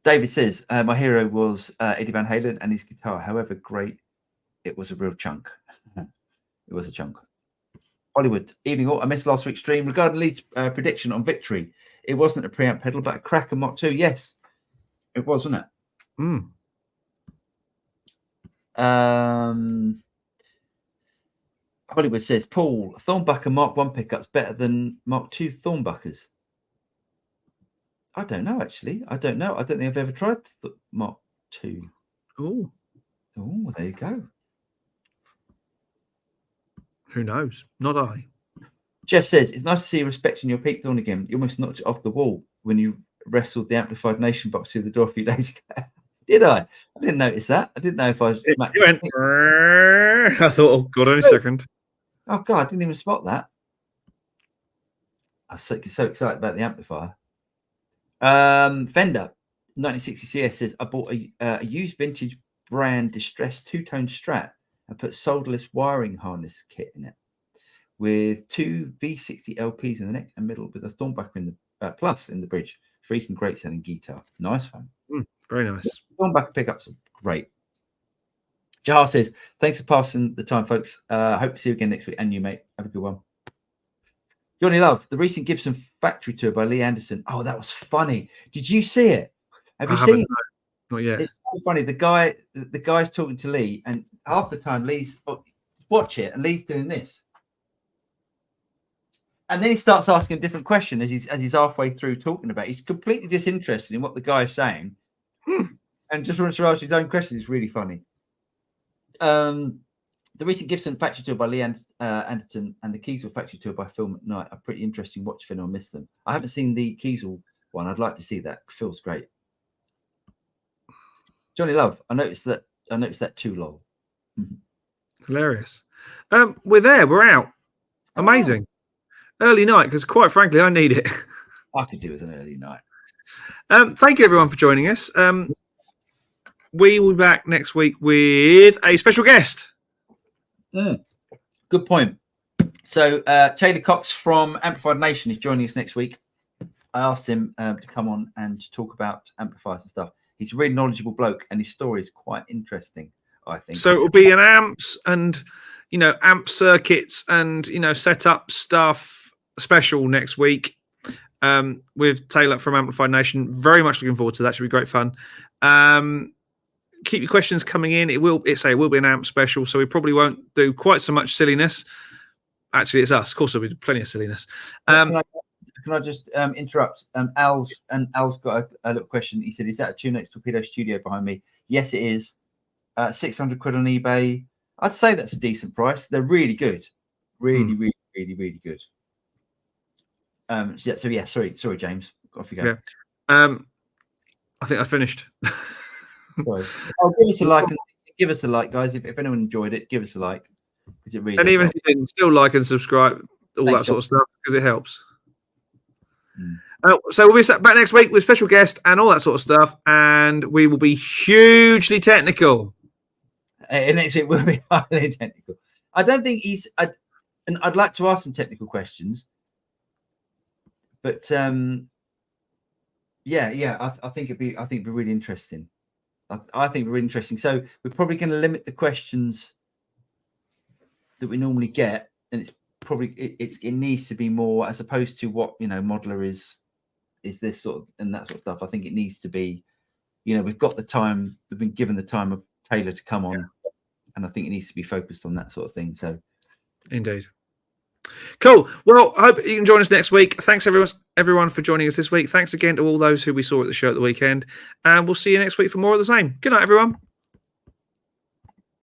Speaker 2: David says, my hero was Eddie Van Halen and his guitar. However great, it was a real chunk. It was a chunk. Hollywood, evening all. I missed last week's stream. Regarding Lee's prediction on Victory, it wasn't a preamp pedal, but a Cracker Mach 2. Yes, it was, wasn't it? Hollywood says, Paul, Thornbucker Mark 1 pickups better than Mark 2 Thornbuckers. I don't know, actually. I don't know. I don't think I've ever tried Mark 2.
Speaker 1: Oh,
Speaker 2: there you go.
Speaker 1: Who knows? Not I.
Speaker 2: Jeff says, it's nice to see you respecting your peak thorn again. You almost knocked it off the wall when you wrestled the Amplified Nation box through the door a few days ago. Did I? I didn't notice that. I didn't know if I was...
Speaker 1: I thought, oh, God, only a second.
Speaker 2: Oh, God, I didn't even spot that. I was so excited about the amplifier. Fender 1960 CS says, I bought a used vintage brand distressed two-tone Strat and put solderless wiring harness kit in it with two V60 LPs in the neck and middle with a Thornbucker in the plus in the bridge. Freaking great sounding guitar. Nice one.
Speaker 1: Very nice.
Speaker 2: Thornbucker pickups are great. Jahar says, thanks for passing the time, folks. Hope to see you again next week. And you, mate. Have a good one. Johnny Love, the recent Gibson factory tour by Lee Anderson. Oh, that was funny. Did you see it? Have you seen it?
Speaker 1: Not yet.
Speaker 2: It's so funny. The guy's talking to Lee, and half the time Lee's watch it, and Lee's doing this. And then he starts asking a different question as he's halfway through talking about it. He's completely disinterested in what the guy is saying. And just wants to ask his own question. It's really funny. The recent Gibson factory tour by Lee Anderson and the Kiesel factory tour by Phil McKnight are pretty interesting watch if anyone missed them. I haven't seen the Kiesel one. I'd like to see that. Feels great. Johnny Love, I noticed that too, lol.
Speaker 1: Hilarious. We're there. We're out. Amazing. Early night, because quite frankly, I need it.
Speaker 2: I could do with an early night.
Speaker 1: Thank you, everyone, for joining us. We will be back next week with a special guest.
Speaker 2: Good point. So Taylor Cox from Amplified Nation is joining us next week. I asked him to come on and talk about amplifiers and stuff. He's a really knowledgeable bloke, and his story is quite interesting, I think. So
Speaker 1: it will be an amps and, amp circuits and, setup stuff special next week with Taylor from Amplified Nation. Very much looking forward to that. Should be great fun. Keep your questions coming in. It will be an amp special, so we probably won't do quite so much silliness. Actually, it's us. Of course, there'll be plenty of silliness.
Speaker 2: Can I just interrupt? Al's got a little question. He said, "Is that a 2Nex Torpedo Studio behind me?" Yes, it is. 600 quid on eBay. I'd say that's a decent price. They're really good. Really good. So yeah. Sorry, James. Off you go.
Speaker 1: Yeah. I think I finished.
Speaker 2: Oh, give us a like, guys. If anyone enjoyed it, give us a like. Because it really.
Speaker 1: And even if you didn't, still like and subscribe. all
Speaker 2: Thanks,
Speaker 1: that sort of stuff, because it helps.
Speaker 2: Mm.
Speaker 1: So we'll be back next week with special guest and all that sort of stuff, and we will be hugely technical.
Speaker 2: Next week will be highly technical. I don't think and I'd like to ask some technical questions, but I think it'd be really interesting. I think it'd be really interesting. So we're probably going to limit the questions that we normally get, and it's probably it needs to be more, as opposed to what modeler is this sort of and that sort of stuff. I think it needs to be, we've got the time, we've been given the time of Taylor to come on, and I think it needs to be focused on that sort of thing. So
Speaker 1: indeed. Cool. Well, I hope you can join us next week. Thanks everyone for joining us this week. Thanks again to all those who we saw at the show at the weekend, and we'll see you next week for more of the same. Good night, everyone.